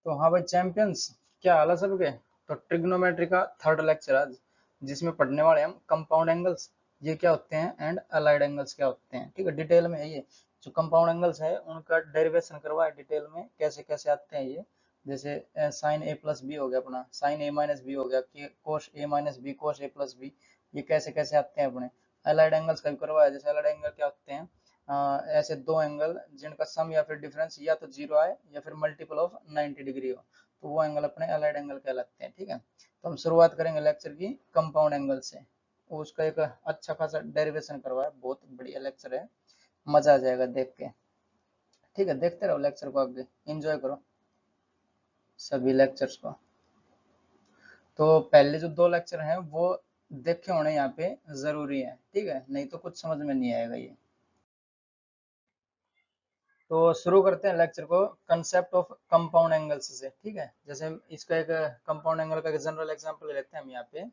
तो हाँ भाई चैंपियंस, क्या हाल है सबके। तो ट्रिग्नोमेट्री का थर्ड लेक्चर आज, जिसमें पढ़ने वाले हम कंपाउंड एंगल्स, ये क्या होते हैं एंड अलाइड एंगल्स क्या होते हैं। ठीक है, डिटेल में है ये। जो कंपाउंड एंगल्स है उनका डेरिवेशन करवा है डिटेल में, कैसे कैसे आते हैं ये। जैसे साइन ए प्लस बी हो गया अपना, साइन ए माइनस बी हो गया, कोस ए minus B, cos A plus B, ये कैसे कैसे आते हैं अपने। अलाइड एंगल्स का भी करवाया, जैसे अलाइड एंगल क्या होते हैं। ऐसे दो एंगल जिनका सम या फिर डिफरेंस या तो जीरो आए या फिर मल्टीपल ऑफ 90 डिग्री हो, तो वो एंगल अपने अलाइड एंगल कहलाते हैं। ठीक है, तो हम शुरुआत करेंगे लेक्चर की कंपाउंड एंगल से। उसका एक अच्छा खासा डेरिवेशन करवाया, बहुत बढ़िया लेक्चर है, मजा आ जाएगा देख के। ठीक है, देखते रहो लेक्चर को, आगे एंजॉय करो सभी लेक्चर्स को। तो पहले जो दो लेक्चर हैं वो देखे होने यहाँ पे जरूरी है, ठीक है, नहीं तो कुछ समझ में नहीं आएगा ये। तो शुरू करते हैं लेक्चर को कंसेप्ट ऑफ कंपाउंड एंगल्स से। ठीक है, जैसे इसका एक कंपाउंड एंगल का जनरल एग्जांपल लेते हैं हम यहाँ पे।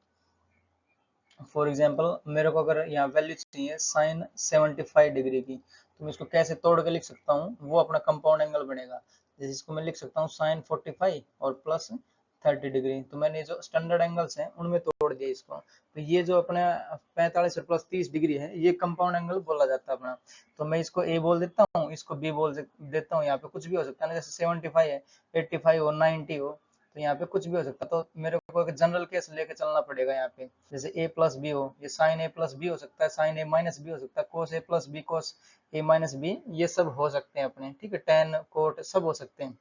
फॉर एग्जांपल मेरे को अगर यहाँ वैल्यू चाहिए साइन 75 डिग्री की, तो मैं इसको कैसे तोड़ के लिख सकता हूँ, वो अपना कंपाउंड एंगल बनेगा। जैसे इसको मैं लिख सकता हूँ साइन 45 और प्लस 30 डिग्री। तो मैंने जो स्टैंडर्ड एंगल्स हैं उनमें तोड़ दिया इसको, तो ये जो अपने 45 और प्लस 30 डिग्री है, ये कंपाउंड एंगल बोला जाता है अपना। तो मैं इसको ए बोल देता हूँ, इसको बी बोल देता हूँ। यहाँ पे कुछ भी हो सकता है ना, जैसे 75 है, 85 हो, 90 हो, तो यहाँ पे कुछ भी हो सकता है। तो मेरे को एक जनरल केस लेके चलना पड़ेगा यहाँ पे। जैसे ए प्लस बी हो, ये साइन ए प्लस बी हो सकता है, साइन ए माइनस बी हो सकता है, कोस A plus B, cos A minus B, ये सब हो सकते हैं अपने। ठीक है, टेन कोट सब हो सकते हैं।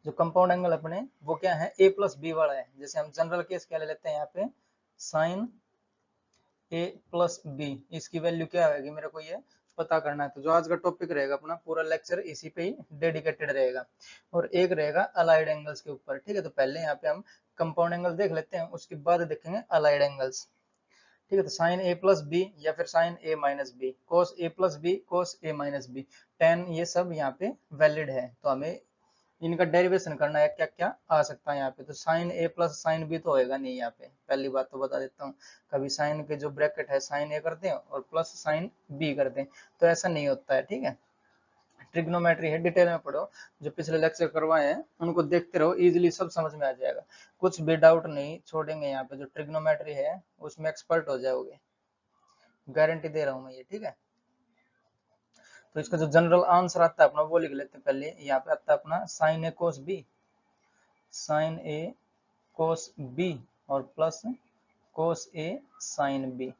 जो कंपाउंड एंगल अपने वो क्या है, ए प्लस बी वाला है। जैसे हम जनरल केस क्या ले लेते हैं यहाँ पे, साइन ए प्लस बी, इसकी वैल्यू क्या आएगी मेरे को ये पता करना है। तो जो आज का टॉपिक रहेगा अपना, पूरा लेक्चर इसी पे ही डेडिकेटेड रहेगा। और एक रहेगा अलाइड एंगल्स के ऊपर। ठीक है, तो पहले यहाँ पे हम कंपाउंड एंगल देख लेते हैं, उसके बाद देखेंगे अलाइड एंगल्स। ठीक है, तो साइन ए प्लस बी या फिर sign A minus B, cos A plus B, cos A minus B, ten, ये सब यहाँ पे वैलिड है। तो हमें इनका डेरिवेशन करना है, क्या क्या आ सकता है यहाँ पे। तो sign A plus sine B तो होएगा नहीं यहाँ पे, पहली बात तो बता देता हूँ। कभी साइन के जो ब्रैकेट है साइन ए करते हैं और प्लस साइन बी करते हैं, तो ऐसा नहीं होता है। ठीक है, ट्रिग्नोमेट्री है, डिटेल में पढ़ो। जो पिछले लेक्चर करवाए हैं उनको देखते रहो, इजीली सब समझ में आ जाएगा, कुछ भी डाउट नहीं छोड़ेंगे यहाँ पे। जो ट्रिग्नोमेट्री है उसमें एक्सपर्ट हो जाओगे, गारंटी दे रहा हूँ मैं ये। ठीक है, तो इसका जो जनरल आंसर आता है अपना वो लिख लेते हैं पहले। यहाँ पे आता है अपना sign A cos B, sine A cos B और plus cos A sine B.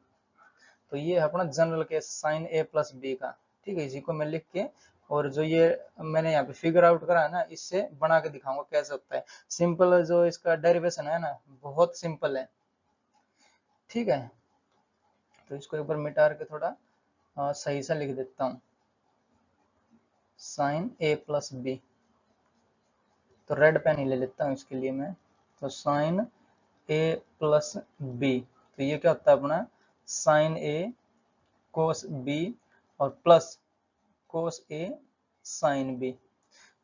तो ये है अपना general case sign A plus B का। ठीक है, इसी को मैं लिख के, और जो ये मैंने यहाँ पे फिगर आउट करा है ना, इससे बना के दिखाऊंगा कैसे होता है। सिंपल जो इसका डेरिवेशन है ना, बहुत सिंपल है। ठीक है, तो इसको एक बार मिटा के थोड़ा सही से लिख देता हूँ, साइन ए प्लस बी। तो रेड पेन ही ले लेता हूँ इसके लिए मैं। तो साइन ए प्लस बी, तो ये क्या होता है अपना, साइन ए कोस बी और plus cos A sine B.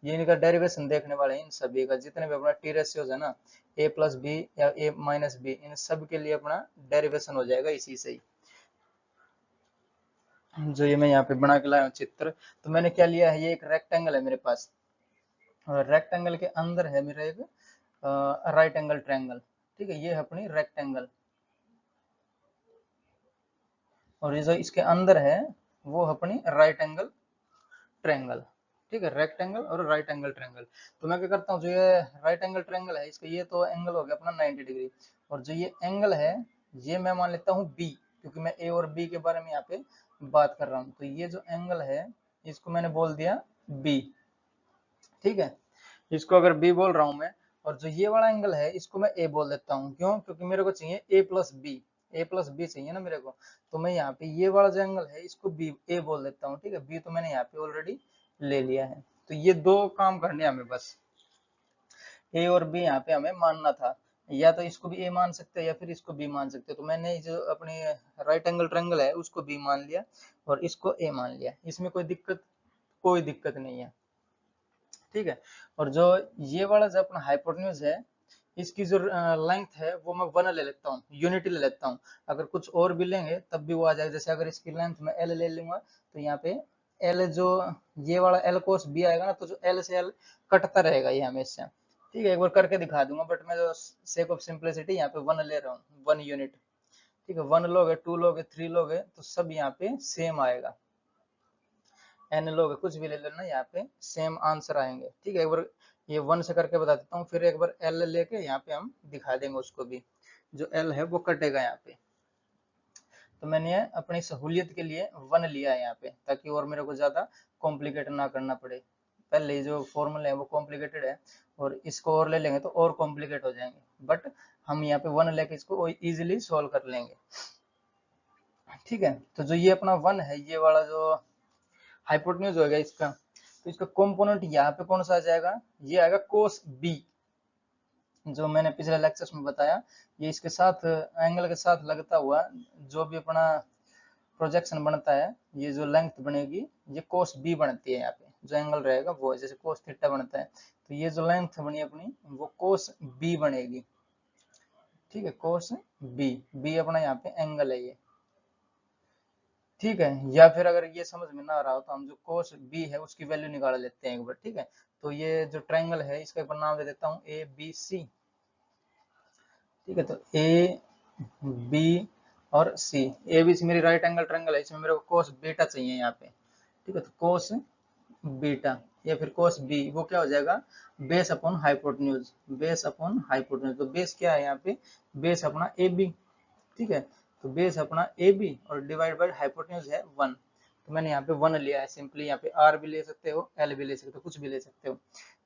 ये इनका डेरिवेशन देखने वाले हैं इन सभी का, जितने भी अपना टी रेशियोज है ना, ए प्लस बी या ए माइनस बी, इन सब के लिए अपना डेरिवेशन हो जाएगा इसी से ही। जो ये मैं यहाँ पे बना के लाया हूँ चित्र, तो मैंने क्या लिया है, ये एक रेक्टेंगल है मेरे पास, और रेक्टेंगल के अंदर है मेरा एक राइट एंगल ट्रायंगल। ठीक है, ये है अपनी रेक्टेंगल, और ये जो इसके अंदर है वो अपनी राइट एंगल ट्रायंगल। ठीक है, रेक्टेंगल और राइट एंगल ट्रायंगल। तो मैं क्या करता हूँ, जो ये राइट एंगल ट्रायंगल है, इसका ये तो एंगल हो गया अपना 90 डिग्री, और जो ये एंगल है ये मैं मान लेता हूँ बी, क्योंकि मैं ए और बी के बारे में यहाँ पे बात कर रहा हूँ। तो ये जो एंगल है इसको मैंने बोल दिया बी। ठीक है, इसको अगर बी बोल रहा हूँ मैं, और जो ये वाला एंगल है इसको मैं ए बोल देता हूँ। क्यों? क्योंकि मेरे को चाहिए ए प्लस बी, ए प्लस बी चाहिए ना मेरे को। तो मैं यहाँ पे ये वाला जो एंगल है इसको बी ए बोल देता हूँ। ठीक है, बी तो मैंने यहाँ पे ऑलरेडी ले लिया है। तो ये दो काम करने हमें बस, ए और बी यहाँ पे हमें मानना था। या तो इसको भी ए मान सकते हैं या फिर इसको बी मान सकते हैं। तो मैंने जो अपने राइट एंगल ट्रायंगल है उसको बी मान लिया और इसको ए मान लिया, इसमें कोई दिक्कत नहीं है। ठीक है, और जो ये वाला जो अपना हाइपोटेन्यूज है, इसकी जो लेंथ है वो मैं 1 ले लेता हूँ, यूनिटी ले लेता हूँ। अगर कुछ और भी लेंगे तब भी वो आ जाएगा। जैसे अगर इसकी लेंथ मैं एल ले लूंगा, तो यहाँ पे एल जो ये वाला एल कोस बी आएगा ना, तो जो एल से एल कटता रहेगा ये हमेशा। ठीक है, एक बार करके दिखा दूंगा, बट मैं जो सेक ऑफ सिंप्लिसिटी यहाँ पे 1 ले रहा हूँ, 1 यूनिट। ठीक है, 1 लोगे, 2 लोगे, 3 लोगे तो सब यहाँ पे सेम आएगा। एन लोगे, कुछ भी ले लेना, यहाँ पे सेम आंसर आएंगे। ठीक है, एक बार ये 1 से करके बता देता हूँ, फिर एक बार एल लेके यहाँ पे हम दिखा देंगे उसको भी, जो एल है वो कटेगा यहाँ पे। तो मैंने अपनी सहूलियत के लिए 1 लिया है यहाँ पे, ताकि और मेरे को ज्यादा कॉम्प्लिकेट ना करना पड़े। पहले जो फॉर्मूला है वो कॉम्प्लिकेटेड है, और इसको और ले लेंगे तो और कॉम्प्लिकेट हो जाएंगे, बट हम यहाँ पे 1 लेके इसको इजीली सॉल्व कर लेंगे। ठीक है, तो जो ये अपना 1 है, ये वाला जो हाइपोटेन्यूज होगा इसका, तो इसका कंपोनेंट यहाँ पे कौन सा आ जाएगा, ये आएगा कोस बी। जो मैंने पिछले लेक्चर्स में बताया, ये इसके साथ एंगल के साथ लगता हुआ जो भी अपना प्रोजेक्शन बनता है, ये जो लेंथ बनेगी ये कोस बी बनती है। यहाँ पे जो एंगल रहेगा वो जैसे कोस थीटा बनता है, तो ये जो लेंथ बनी अपनी वो कोस बी बनेगी। ठीक है, कोस बी, बी अपना यहाँ पे एंगल है ये। ठीक है, या फिर अगर ये समझ में ना आ रहा हो तो हम जो कोस बी है उसकी वैल्यू निकाल लेते हैं एक बार। ठीक है, तो ये जो ट्रायंगल है इसका एक बार नाम दे देता हूँ ए बी सी। ठीक है, तो ए बी और सी, ए बी सी मेरी राइट एंगल ट्रायंगल है, इसमें मेरे को कोस बीटा चाहिए यहाँ पे। ठीक है, तो कोस बीटा या फिर कोस बी वो क्या हो जाएगा, base upon hypotenuse, base upon hypotenuse. तो बेस क्या है यहाँ पे, बेस अपना ए बी। ठीक है, तो बेस अपना ए बी और डिवाइड बाय हाइपोटेन्यूज है 1। तो मैंने यहाँ पे 1 लिया है, सिंपली यहाँ पे आर भी ले सकते हो, एल भी ले सकते हो, कुछ भी ले सकते हो।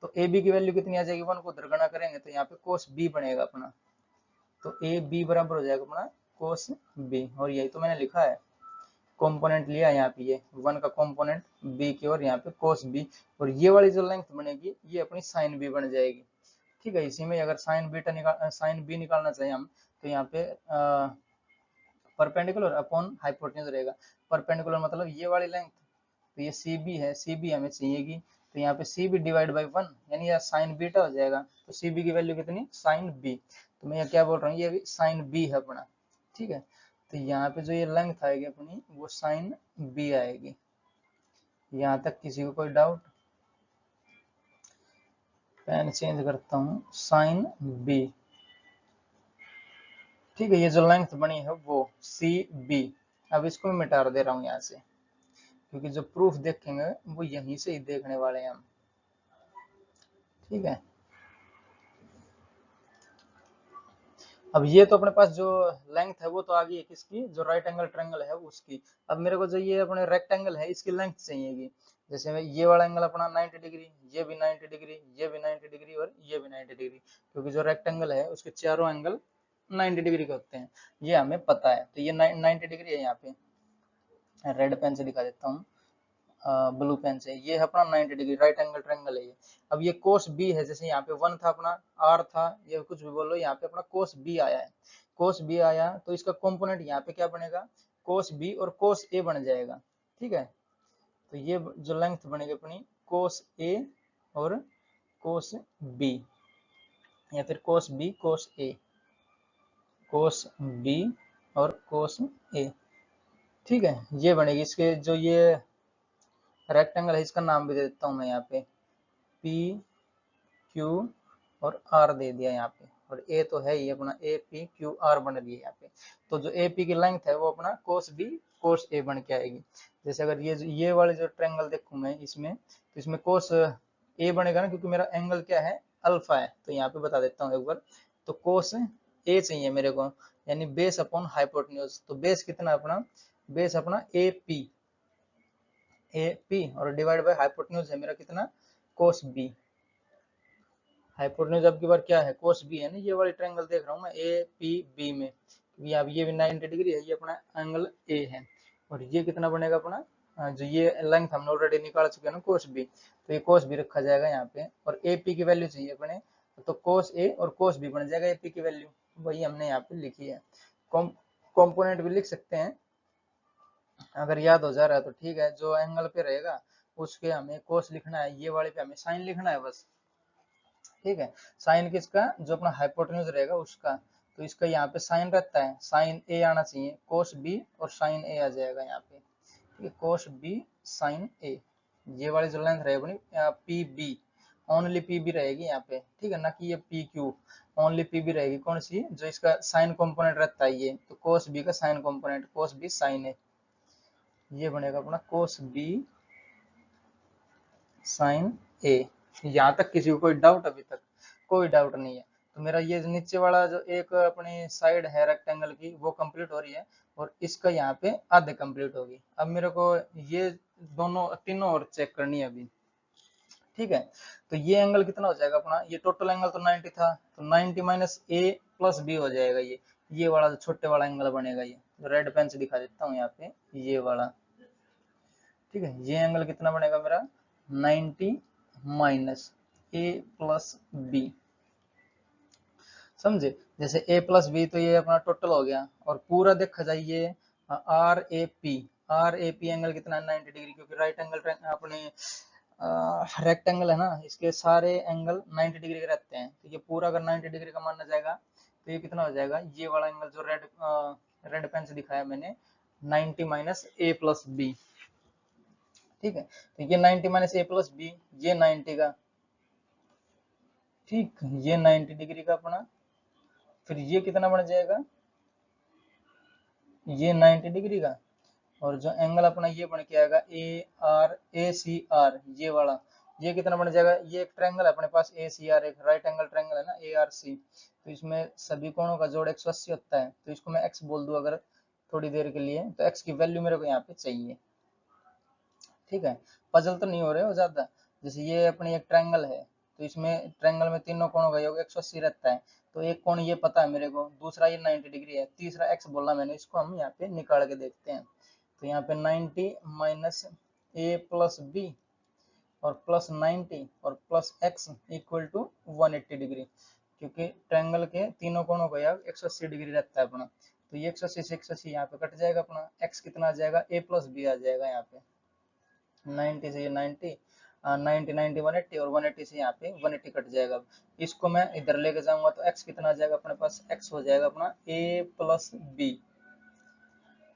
तो ए बी की वैल्यू कितनी आ जाएगी, 1 को दरगना करेंगे तो यहाँ पे कोस बी बनेगा अपना। तो ए बी बराबर हो जाएगा अपना कोस बी, और यही तो मैंने लिखा है, कंपोनेंट लिया है यहाँ पे, ये 1 का कंपोनेंट बी की, और यहाँ पे कोस बी, और ये वाली जो लेंथ बनेगी ये अपनी साइन बी बन जाएगी। ठीक है, इसी में अगर साइन बीटा निकाल साइन बी निकालना चाहिए हम, तो यहाँ पे परपेंडिकुलर अपॉन हाइपोटेन्यूज रहेगा। परपेंडिकुलर मतलब ये वाली लेंथ, तो ये सी बी है, सी बी हमें चाहिएगी, तो यहाँ पे सी बी डिवाइड बाई 1, यानी यह साइन बीटा हो जाएगा। तो सी बी की वैल्यू कितनी, साइन बी, तो मैं ये क्या बोल रहा हूँ, ये भी साइन बी है अपना। ठीक है, तो यहाँ पे जो ये लेंथ आएगी अपनी वो साइन बी आएगी। यहाँ तक किसी को कोई डाउट? पेन चेंज करता हूँ, साइन बी। ठीक है, ये जो लेंथ बनी है वो सी बी। अब इसको मैं मिटा दे रहा हूँ यहाँ से, क्योंकि जो प्रूफ देखेंगे वो यहीं से ही देखने वाले हैं हम। ठीक है, अब ये तो अपने पास जो लेंथ है वो तो आ गई है किसकी, जो राइट एंगल ट्रायंगल है उसकी। अब मेरे को जो ये अपने रेक्टेंगल है इसकी लेंथ चाहिएगी। जैसे ये वाला एंगल अपना 90 डिग्री, ये भी 90 डिग्री, ये भी 90 डिग्री और ये भी 90 डिग्री, क्योंकि जो रेक्टेंगल है उसके चारों एंगल 90 डिग्री के होते हैं, ये हमें पता है। तो ये 90 डिग्री है, यहाँ पे रेड पेन से दिखा देता हूँ, ब्लू पेन से, ये है अपना 90 डिग्री राइट एंगल ट्रायंगल है ये। अब ये कोस बी है, जैसे यहाँ पे 1 था अपना, आर था, ये कुछ भी बोलो, यहाँ पे अपना कोस बी आया है। कोस बी आया तो इसका कंपोनेंट यहाँ पे क्या बनेगा, कोस बी और कोस ए बन जाएगा। ठीक है, तो ये जो लेंथ बनेगी अपनी कोस ए और कोस बी, या फिर कोस B cos A, cos B और कोस ए। ठीक है, ये बनेगी। इसके जो ये रेक्टेंगल है इसका नाम भी दे देता हूँ मैं यहाँ पे, पी क्यू और आर दे दिया यहाँ पे, और ए तो है ही अपना, ए पी क्यू आर बन रही है यहाँ पे। तो जो ए पी की लेंथ है वो अपना कोस बी कोस ए बन के आएगी। जैसे अगर ये वाले जो ट्रायंगल देखूं मैं इसमें, तो इसमें कोस ए बनेगा ना, क्योंकि मेरा एंगल क्या है, अल्फा है। तो यहाँ पे बता देता हूँ एक बार, तो कोस ए चाहिए मेरे को, यानी बेस अपॉन हाइपोटेन्यूज। तो बेस कितना अपना, बेस अपना ए पी और डिवाइड बाय हाइपोटेन्यूज है मेरा कितना, कोस बी। हाइपोटेन्यूज अब की बार क्या है, कोस बी है ना, ये वाली ट्रायंगल देख रहा हूँ मैं ए पी बी में, अब ये भी 90 डिग्री है, ये अपना एंगल ए है। और ये कितना बनेगा अपना, जो ये लेंथ हमने ऑलरेडी निकाल चुके हैं ना कोस बी, तो ये कोस बी रखा जाएगा यहाँ पे, और ए पी की वैल्यू चाहिए अपने, तो कोस ए और कोस बी बन जाएगा ए पी की वैल्यू, वही हमने यहाँ पे लिखी है। कॉम्पोनेंट भी लिख सकते हैं, अगर याद हो जा रहा है तो ठीक है। जो एंगल पे रहेगा उसके हमें कोस लिखना है, ये वाले पे हमें साइन लिखना है बस। ठीक है, साइन किसका, जो अपना हाइपोटेन्यूज रहेगा उसका, तो इसका यहाँ पे साइन रहता है, साइन ए आना चाहिए, कोस बी और साइन ए आ जाएगा यहाँ पे। ठीक है, cos b sin a, ये वाली जो लेंथ रहेगी अपनी P B, only P B रहेगी यहाँ पे, ठीक है ना, कि ये P Q, only P B रहेगी, कौन सी, जो इसका साइन कंपोनेंट रहता है ये, तो cos b का sign component cos b sin a, ये बनेगा अपना cos b sin a। यहाँ तक किसी को कोई डाउट, अभी तक कोई डाउट नहीं है। तो मेरा ये नीचे वाला जो एक अपनी साइड है रेक्टेंगल की वो कंप्लीट हो रही है, और इसका यहाँ पे आधे कंप्लीट होगी। अब मेरे को ये दोनों तीनों और चेक करनी है अभी, ठीक है। तो ये एंगल कितना हो जाएगा अपना, ये टोटल एंगल तो 90 था, तो 90 माइनस ए प्लस बी हो जाएगा, ये वाला जो छोटे वाला एंगल बनेगा, ये जो रेड पेन से दिखा देता हूँ यहाँ पे, ये वाला, ठीक है। ये एंगल कितना बनेगा मेरा, 90 माइनस ए प्लस बी, समझे। जैसे ए प्लस बी, तो ये अपना टोटल हो गया, और पूरा देखा जाए ये आर ए पी एंगल कितना है, 90 डिग्री, क्योंकि राइट एंगल अपने रेक्टेंगल है ना, इसके सारे एंगल 90 डिग्री के रहते हैं, तो ये पूरा अगर 90 डिग्री का माना जाएगा, तो ये कितना हो जाएगा, ये वाला एंगल जो रेड पेन से दिखाया मैंने, 90 माइनस ए प्लस बी, ठीक है। तो ये 90 माइनस ए प्लस बी, ये 90 का, ठीक, ये 90 डिग्री का अपना, फिर ये कितना बन जाएगा, ये 90 डिग्री का, और जो एंगल अपना ये बन के आएगा ए सी आर, ये वाला, ये कितना बन जाएगा, ये एक ट्रायंगल है अपने पास ए सी आर, एक राइट एंगल ट्रायंगल है ना ए आर सी, तो इसमें सभी कोणों का जोड़ 180 होता है, तो इसको मैं एक्स बोल दूं अगर थोड़ी देर के लिए, तो एक्स की वैल्यू मेरे को यहाँ पे चाहिए, ठीक है। पजल तो नहीं हो रहे हो ज्यादा। जैसे ये अपनी एक ट्रायंगल है, तो इसमें ट्रायंगल में तीनों कोणों का योग 180 रहता है, तो एक कोण ये पता है मेरे को, दूसरा ये 90 डिग्री है, तीसरा एक्स बोला मैंने, इसको हम यहाँ पे निकाल के देखते हैं। तो यहाँ पे 90 माइनस ए प्लस बी और प्लस 90 और plus X equal to 180 degree, क्योंकि ट्रायंगल के तीनों कोणों का योग 180 डिग्री रहता है अपना, तो ये 180 से 180 यहाँ पे कट जाएगा अपना, एक्स कितना आ जाएगा, ए प्लस बी आ जाएगा यहाँ पे, 90 से ये 90, 90 90 180, और 180 से यहाँ पे 180 कट जाएगा। इसको मैं इधर लेके जाऊंगा तो x कितना आ जाएगा अपने पास, x हो जाएगा अपना a प्लस बी,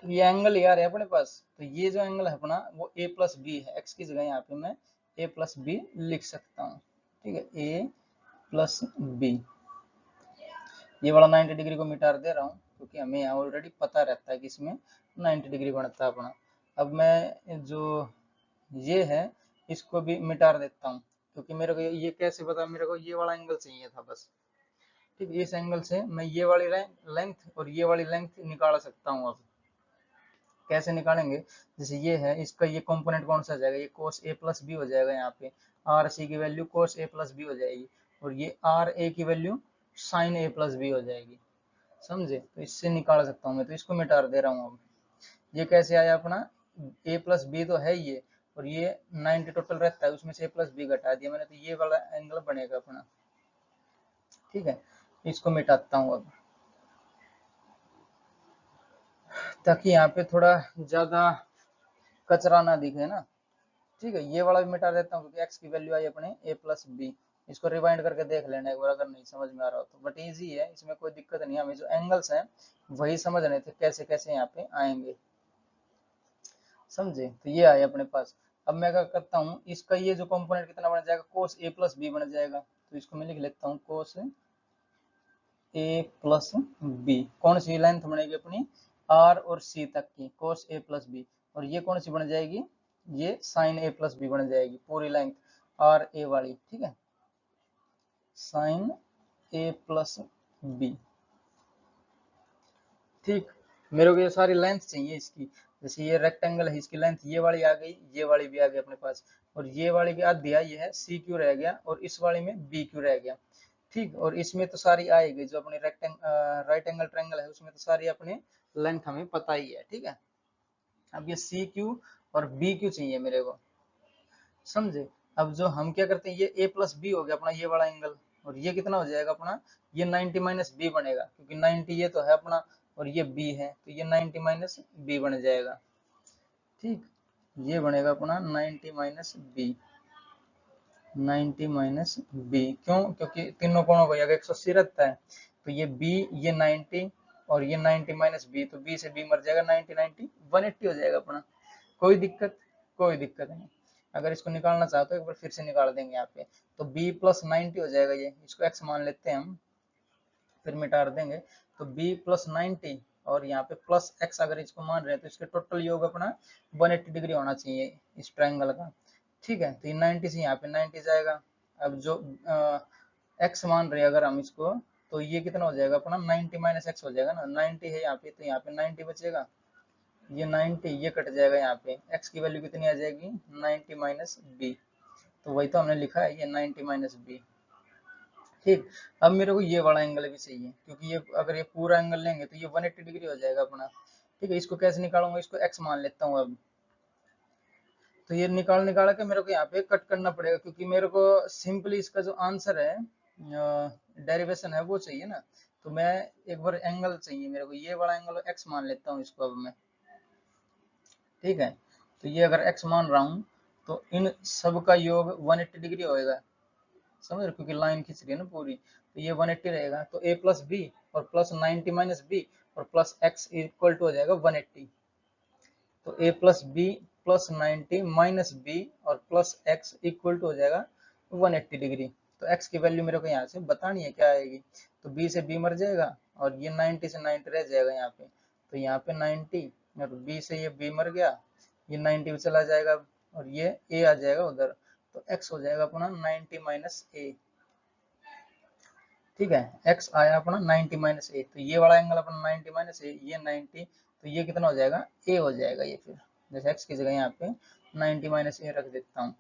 तो ये एंगल यार है अपने पास, तो ये जो एंगल है अपना वो a प्लस बी है, x की जगह यहाँ पे मैं a प्लस बी लिख सकता हूँ, ठीक है, a प्लस बी। ये वाला 90 डिग्री को मिटा दे रहा हूँ, क्योंकि हमें यहाँ ऑलरेडी पता रहता है कि इसमें 90 डिग्री बनता है अपना। अब मैं जो ये है इसको भी मिटा देता हूँ, क्योंकि मेरे को ये कैसे पता, मेरे को ये वाला एंगल चाहिए था बस, ठीक, इस एंगल से मैं ये वाली लेंथ और ये वाली लेंथ निकाल सकता हूँ। अब कैसे निकालेंगे, जैसे ये है, इसका ये कंपोनेंट कौन सा आ जाएगा, ये cos a प्लस बी हो जाएगा, यहाँ पे आर सी की value cos a plus B हो जाएगी, और ये आर ए की value sin a plus B हो जाएगी, समझे। तो इससे निकाल सकता हूँ मैं, तो इसको मिटा दे रहा हूँ। अब ये कैसे आया अपना, a प्लस बी तो है ये, और ये 90 टोटल रहता है, उसमें से a प्लस बी घटा दिया मैंने, तो ये वाला एंगल बनेगा अपना, ठीक है। इसको मिटाता हूँ अब, ताकि यहाँ पे थोड़ा ज्यादा कचरा ना दिखे ना, ठीक है। ये वाला भी मिटा देता हूँ, क्योंकि x की वैल्यू आई अपने a प्लस बी। इसको रिवाइंड करके देख लेना एक बार, अगर नहीं समझ में आ रहा हो तो, बट इजी है, इसमें कोई दिक्कत नहीं है, हमें जो एंगल्स हैं वही समझ रहे थे कैसे कैसे यहाँ पे आएंगे, समझे। तो ये आया अपने पास। अब मैं क्या करता हूँ, इसका ये जो कंपोनेंट कितना बन जाएगा, cos a प्लस बी बन जाएगा, तो इसको मैं लिख लेता हूँ cos a प्लस बी, कौन सी लेंथ बनेगी अपनी, r और c तक की, cos a प्लस बी, और ये कौन सी बन जाएगी, ये sin a प्लस बी बन जाएगी, पूरी लेंथ r a वाली, ठीक है, sin a प्लस बी, ठीक। मेरे को ये सारी लेंथ चाहिए इसकी, जैसे ये रेक्टेंगल है, इसकी लेंथ ये वाली आ गई, ये वाली भी आ गई अपने पास, और ये वाली की आधी आई है, सी क्यू रह गया, और इस वाली में बी क्यू रह गया, ठीक। और इसमें तो सारी आएगी, जो अपनी राइट एंगल ट्रायंगल है उसमें तो सारी अपनी लेंथ हमें पता ही है, ठीक है। अब ये सी क्यू और बी क्यू चाहिए मेरे को, समझे। अब जो हम क्या करते हैं, ये a प्लस बी हो गया अपना ये वाला एंगल, और ये कितना हो जाएगा अपना, ये 90 माइनस बी बनेगा, क्योंकि 90 ये तो है अपना और ये b है, तो ये 90 माइनस बी बन जाएगा, ठीक। ये बनेगा अपना 90 माइनस बी, 90 माइनस बी, क्यों, क्योंकि तीनों कोणों का योग 180 रहता है, तो ये b, ये 90 और ये 90 माइनस बी, तो b से b मर जाएगा, 90 90 180 हो जाएगा अपना, कोई दिक्कत, कोई दिक्कत नहीं। अगर इसको निकालना चाहो तो एक बार फिर से निकाल देंगे यहाँ पे। तो b प्लस 90 हो जाएगा, ये इसको x मान लेते हैं हम, फिर मिटा देंगे। तो b प्लस 90 और यहाँ पे प्लस x अगर इसको मान रहे हैं तो इसके टोटल योग अपना 180 डिग्री होना चाहिए इस ट्रायंगल का। ठीक है, तो ये 90 से यहाँ पे 90 जाएगा। अब जो x मान रहे हैं अगर हम इसको, तो ये कितना हो जाएगा अपना 90 माइनस एक्स हो जाएगा ना, 90 है यहाँ पे तो यहाँ पे 90 बचेगा, ये 90 ये कट जाएगा, यहाँ पे x की वैल्यू कितनी आ जाएगी 90 माइनस बी, तो वही तो हमने लिखा है ये 90 माइनस बी। ठीक, अब मेरे को ये वाला एंगल भी चाहिए, क्योंकि ये अगर ये पूरा एंगल लेंगे तो ये 180 डिग्री हो जाएगा अपना। ठीक है, इसको कैसे निकालूंगा, इसको x मान लेता हूँ अब। तो ये निकाल के मेरे को यहाँ पे कट करना पड़ेगा, क्योंकि मेरे को सिंपली इसका जो आंसर है डेरिवेशन है वो चाहिए ना। तो मैं एक बार एंगल चाहिए मेरे को, ये वाला एंगल x मान लेता हूँ इसको अब मैं। ठीक है, तो ये अगर x मान रहा हूँ तो इन सब का योग 180 डिग्री होएगा, समझ रहे, क्योंकि लाइन खींच रही है ना पूरी, तो ये 180 रहेगा। तो a प्लस बी और प्लस 90 माइनस बी और प्लस x इक्वल टू हो जाएगा 180। तो a plus B plus 90 minus B और प्लस x इक्वल टू हो जाएगा 180 डिग्री। तो x की वैल्यू मेरे को यहाँ से बतानी है क्या आएगी, तो b से b मर जाएगा और ये 90 से 90 रह जाएगा यहाँ पे, तो यहाँ पे 90 और b से ये b मर गया, ये 90 भी चला जाएगा और ये a आ जाएगा उधर, तो x हो जाएगा अपना 90 माइनस a। ठीक है, x आया अपना 90 माइनस ए, तो ये वाला एंगल अपना 90 माइनस ए, ये 90, तो ये कितना हो जाएगा a हो जाएगा ये। फिर जैसे x की जगह यहाँ पे 90 माइनस ए रख देता हूँ,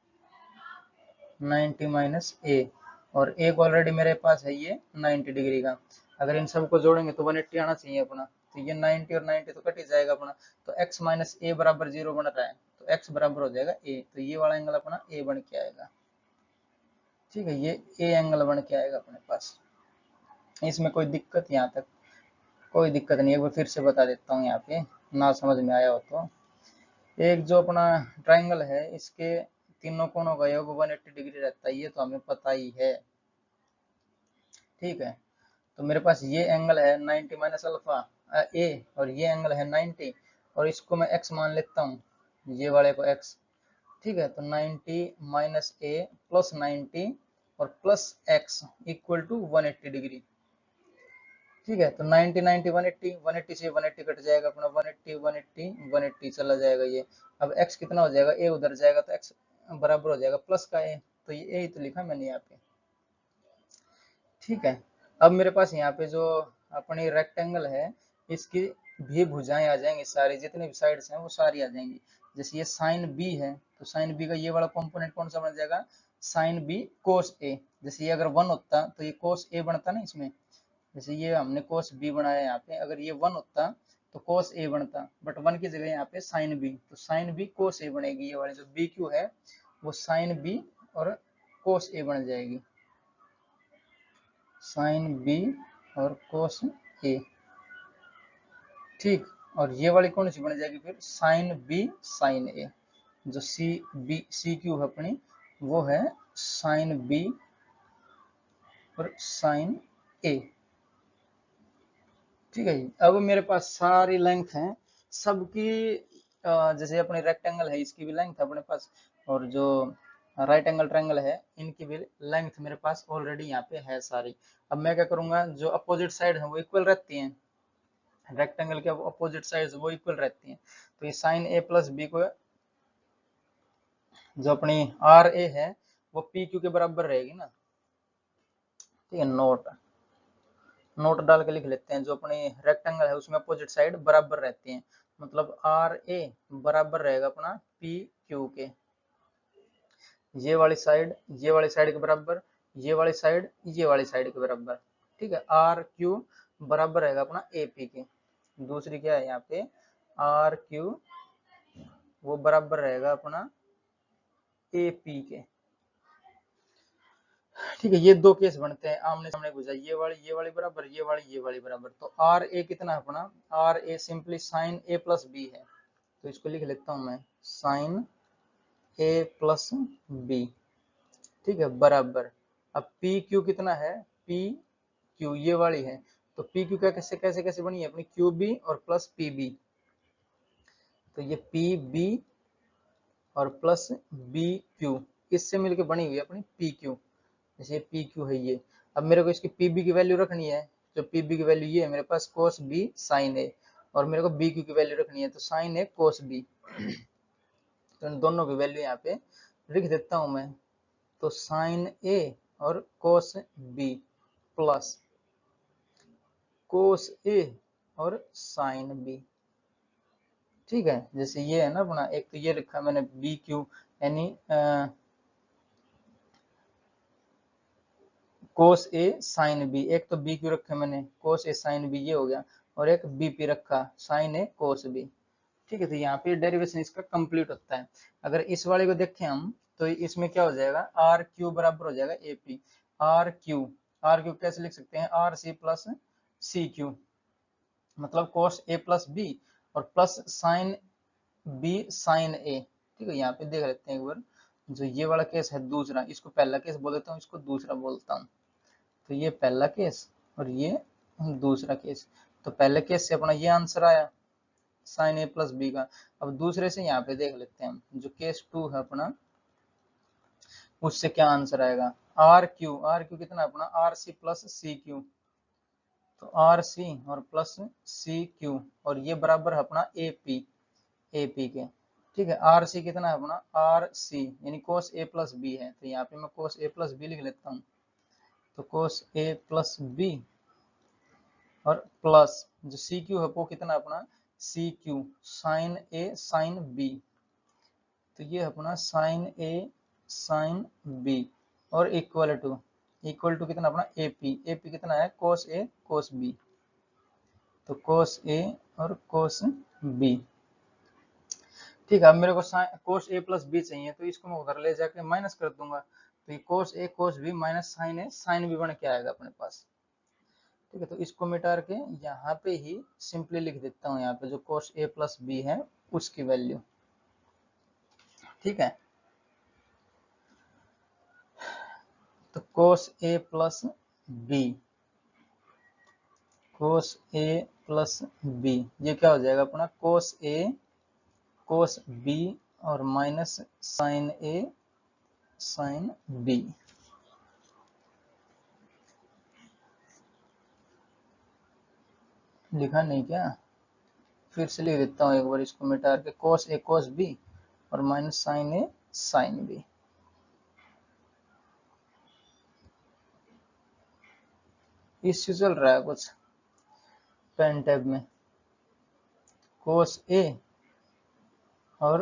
90 माइनस ए, और एक ऑलरेडी मेरे पास है ये 90 डिग्री का। अगर इन सबको जोड़ेंगे तो 180 आना चाहिए अपना, तो ये 90 और 90 तो कट ही जाएगा अपना, तो x माइनस ए बराबर 0 बन रहा है, तो x बराबर हो जाएगा a, तो ये वाला एंगल अपना a बन के आएगा। ठीक है, ये a एंगल बन के आएगा अपने पास, इसमें कोई दिक्कत यहाँ तक कोई दिक्कत नहीं है। एक बार फिर से बता देता हूँ यहाँ पे, ना समझ में आया हो तो। एक जो अपना ट्रायंगल है इसके तीनों कोनों का योग 180 डिग्री रहता है, ये तो हमें पता ही है। ठीक है, तो मेरे पास ये एंगल है 90 माइनस अल्फा ए और ये एंगल है 90, और इसको मैं x मान लेता हूँ, ये वाले को x। ठीक है, तो 90 माइनस ए प्लस 90 और plus x equal to 180 degree. ठीक है, तो 90 90 180, 180 से 180 कट जाएगा अपना, 180 180 180 चला जाएगा ये। अब x कितना हो जाएगा, a उधर जाएगा तो x बराबर हो जाएगा प्लस का a, तो ये a तो लिखा मैंने यहाँ पे। ठीक है, अब मेरे पास यहाँ पे जो अपनी रेक्टेंगल है इसकी भी भुजाएं आ जाएंगी, सारी जितने भी साइड्स हैं वो सारी आ जाएंगी। जैसे ये साइन b है, तो साइन b का ये वाला कंपोनेंट कौन सा बन जाएगा, साइन b कोस a। जैसे ये अगर 1 होता तो ये कोस a बनता ना इसमें, जैसे ये हमने कोस बी बनाया यहाँ पे, अगर ये 1 होता तो कोस ए बनता, बट 1 की जगह यहाँ पे साइन बी, तो साइन बी कोस ए बनेगी, ये वाली जो बी क्यू है वो साइन बी और कोस ए बन जाएगी, साइन बी और कोस ए। ठीक, और ये वाली कौन सी बन जाएगी फिर, साइन बी साइन ए। जो सी क्यू है अपनी वो है साइन बी और साइन ए। ठीक है जी, अब मेरे पास सारी लेंथ है सबकी, जैसे अपने रेक्टेंगल है इसकी भी लेंथ है अपने पास, और जो राइट एंगल ट्रायंगल है इनकी भी लेंथ मेरे पास ऑलरेडी यहाँ पे है सारी। अब मैं क्या करूंगा, जो अपोजिट साइड है वो इक्वल रहती हैं, रेक्टेंगल के अपोजिट साइड वो इक्वल रहती हैं, तो ये साइन ए प्लस बी को जो अपनी आर ए है वो पी क्यू के बराबर रहेगी ना। ठीक है, नोट डाल के लिख लेते हैं, जो अपनी रेक्टेंगल है उसमें अपोजिट साइड बराबर रहती हैं, मतलब आर ए बराबर रहेगा अपना पी क्यू के, ये वाली साइड के बराबर, ये वाली साइड ये वाली साइड के बराबर। ठीक है, आर क्यू बराबर रहेगा अपना ए पी के। दूसरी क्या है यहाँ पे, आर क्यू वो बराबर रहेगा अपना ए पी के। ठीक है, ये दो केस बनते हैं आमने सामने भुजा, ये वाली बराबर, ये वाली बराबर, तो आर ए कितना है अपना, R A simply sine A plus B है, तो इसको लिख लेता हूं मैं साइन ए प्लस बी। ठीक है, बराबर, अब पी क्यू कितना है, पी क्यू ये वाली है, तो पी क्यू क्या कैसे कैसे कैसे बनी है अपनी, क्यू बी और प्लस पी बी, तो ये पी बी और प्लस बी क्यू, इससे मिलके बनी हुई है अपनी पी क्यू। जैसे पी क्यू है ये, अब मेरे को इसकी पी बी की वैल्यू रखनी है, तो पी बी की वैल्यू ये है मेरे पास कोस बी साइन ए, और मेरे को बी क्यू की वैल्यू रखनी है तो साइन ए कोस बी। तो इन दोनों की वैल्यू यहाँ पे लिख देता हूं मैं, तो साइन ए और कोस बी प्लस कोस ए और साइन बी। ठीक है, जैसे ये है ना अपना, एक तो ये लिखा मैंने बी क्यू यानी कोस ए साइन बी, एक तो बी क्यू रखा मैंने कोस ए साइन बी ये हो गया, और एक बी पी रखा साइन ए कोस बी। ठीक है, तो यहाँ पे डेरिवेशन इसका कंप्लीट होता है। अगर इस वाले को देखें हम तो इसमें क्या हो जाएगा, आर क्यू बराबर हो जाएगा ए पी। आर क्यू कैसे लिख सकते हैं, R C plus C Q, मतलब कोस ए प्लस बी और plus sine B sine A. ठीक है, यहाँ पे देख लेते हैं एक बार, जो ये वाला केस है दूसरा, इसको पहला केस बोल देता हूँ, इसको दूसरा बोलता हूँ। तो ये पहला केस और ये दूसरा केस। तो पहले केस से अपना ये आंसर आया साइन ए प्लस बी का। अब दूसरे से यहाँ पे देख लेते हैं हम, जो केस 2 है अपना, उससे क्या आंसर आएगा, आर क्यू कितना अपना R C plus C Q, तो आर सी और प्लस सी क्यू, और ये बराबर है अपना ए पी के। ठीक है, आर सी कितना है अपना आर सी यानी कोस ए प्लस बी है, तो यहाँ पे मैं कोस ए प्लस बी लिख लेता हूँ, तो कोस ए प्लस बी और प्लस जो सी क्यू है वो कितना अपना C Q sine A sine B, तो ये अपना साइन ए साइन बी, और इक्वल टू कितना अपना ए पी कितना है कोस ए कोस बी, तो कोस ए और कोस बी। ठीक है, अब मेरे को कोस ए प्लस बी चाहिए, तो इसको मैं उधर ले जाके माइनस कर दूंगा, तो ये cos A cos B minus sine B बन के आएगा अपने पास। ठीक है, तो इसको मिटा के यहाँ पे ही सिंपली लिख देता हूँ, यहाँ पे जो कोस ए प्लस बी है उसकी वैल्यू। ठीक है, तो कोस A plus B, cos A plus B, ये क्या हो जाएगा अपना कोस ए कोस बी और minus sine A sine B. लिखा नहीं क्या, फिर से लिख देता हूँ एक बार इसको मिटा के, कोस ए कोस बी और minus sine A sine B. Issue चल रहा है कुछ पेन टैब में, कोस ए और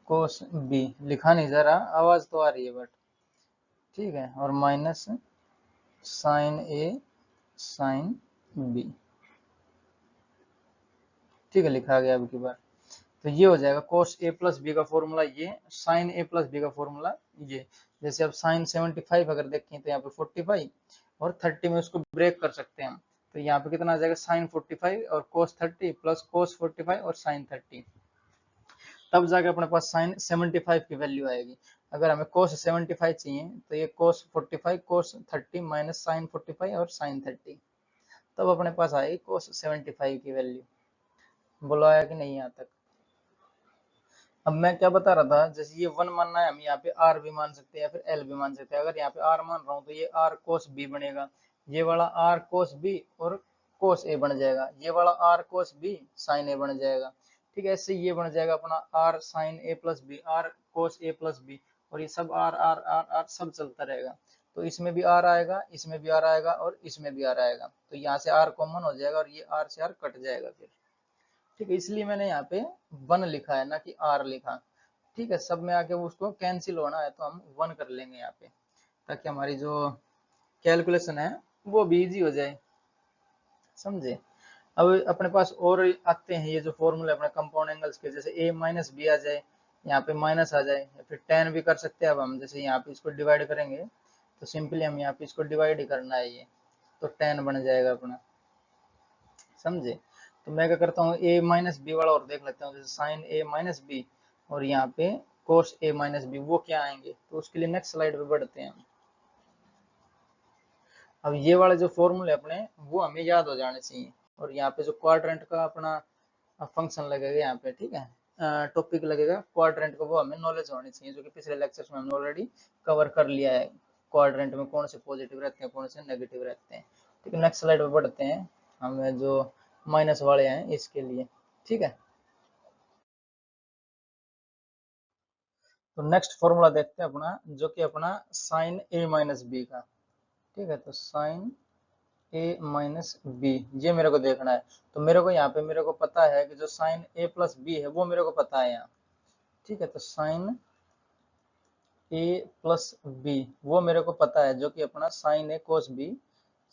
कोस बी लिखा नहीं जा रहा, आवाज तो आ रही है बट। ठीक है, और minus sine A sine B. ठीक है, लिखा गया अब की बार। तो ये हो जाएगा कोस ए प्लस बी का फॉर्मूला ये, साइन ए प्लस बी का फॉर्मूला ये। जैसे अब साइन 75 अगर देखें तो यहाँ पे 45 और 30 में उसको ब्रेक कर सकते हैं हम, तो यहाँ पे कितना आ जाएगा साइन 45 और कोस 30 प्लस कोस 45 और साइन 30, तब जाके अपने पास साइन 75 की वैल्यू आएगी। अगर हमें कोस 75 चाहिए तो ये कोस 45 कोस 30 माइनस साइन 45 और साइन 30, तब अपने पास आएगी कोस 75 की वैल्यू। बोलो आया कि नहीं यहाँ तक। अब मैं क्या बता रहा था, जैसे ये 1 मानना है, हम यहाँ पे आर भी मान सकते हैं या फिर एल भी मान सकते हैं। अगर यहाँ पे आर मान रहा हूँ तो ये आर कोस बी बनेगा, ये वाला आर कोस बी और कोस ए बन जाएगा, ये वाला R cos B sine A बन जाएगा। ठीक है, इससे ये बन जाएगा अपना R sine A plus B, R cos A plus B, और ये सब आर आर आर आर सब चलता रहेगा। तो इसमें भी आर आएगा, इसमें भी आर आएगा और इसमें भी आर आएगा, तो यहाँ से आर कॉमन हो जाएगा और ये आर से आर कट जाएगा फिर। ठीक है, इसलिए मैंने यहाँ पे 1 लिखा है ना कि आर लिखा। ठीक है, सब में आके उसको कैंसिल होना है तो हम 1 कर लेंगे यहाँ पे, ताकि हमारी जो कैलकुलेशन है वो भी इजी हो जाए, समझे। अब अपने पास और आते हैं ये जो फॉर्मूले अपने कंपाउंड एंगल्स के, जैसे a माइनस बी आ जाए, यहाँ पे माइनस आ जाए, या फिर tan भी कर सकते हैं। अब हम जैसे यहाँ पे इसको डिवाइड करेंगे तो सिंपली हम यहाँ पे इसको डिवाइड ही करना है, ये तो tan बन जाएगा अपना, समझे। तो मैं क्या करता हूँ, a माइनस बी वाला और देख लेता हूँ, जैसे साइन a माइनस बी और यहाँ पे कोस a माइनस बी, वो क्या आएंगे, तो उसके लिए नेक्स्ट स्लाइड पे बढ़ते हैं हम। अब ये वाले जो फॉर्मूले अपने वो हमें याद हो जाने चाहिए, और यहाँ पे जो क्वाड्रेंट का अपना फंक्शन लगेगा यहाँ पे। ठीक है, टॉपिक लगेगा क्वाड्रेंट का, वो हमें नॉलेज होनी चाहिए, जो कि पिछले लेक्चर्स में हमने ऑलरेडी कवर कर लिया है। क्वाड्रेंट में कौन से पॉजिटिव रहते हैं, कौन से नेगेटिव रहते हैं। ठीक है, नेक्स्ट स्लाइड पे बढ़ते हैं, हमें जो माइनस वाले हैं इसके लिए। ठीक है, तो नेक्स्ट फॉर्मूला देखते हैं अपना, जो कि अपना साइन ए माइनस बी का। ठीक है, तो साइन ए माइनस बी, ये मेरे को देखना है। तो मेरे को यहाँ पे मेरे को पता है कि जो साइन ए प्लस बी है वो मेरे को पता है यहाँ। ठीक है, तो साइन ए प्लस बी वो मेरे को पता है, जो कि अपना sign A cos B,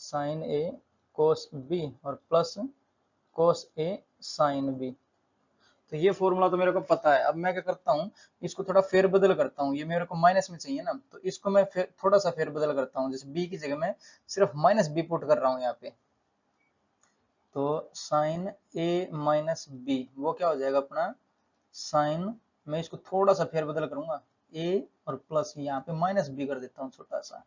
sine A cos B और plus cos A sine B. तो ये फॉर्मूला तो मेरे को पता है। अब मैं क्या करता हूँ, इसको थोड़ा फेरबदल करता हूँ, ये मेरे को माइनस में चाहिए ना, तो इसको मैं थोड़ा सा फेरबदल करता हूँ। जैसे बी की जगह मैं सिर्फ माइनस बी पुट कर रहा हूँ यहाँ पे, तो साइन ए माइनस बी वो क्या हो जाएगा अपना साइन, मैं इसको थोड़ा सा फेरबदल करूंगा, ए और प्लस यहाँ पे माइनस बी कर देता हूँ छोटा सा।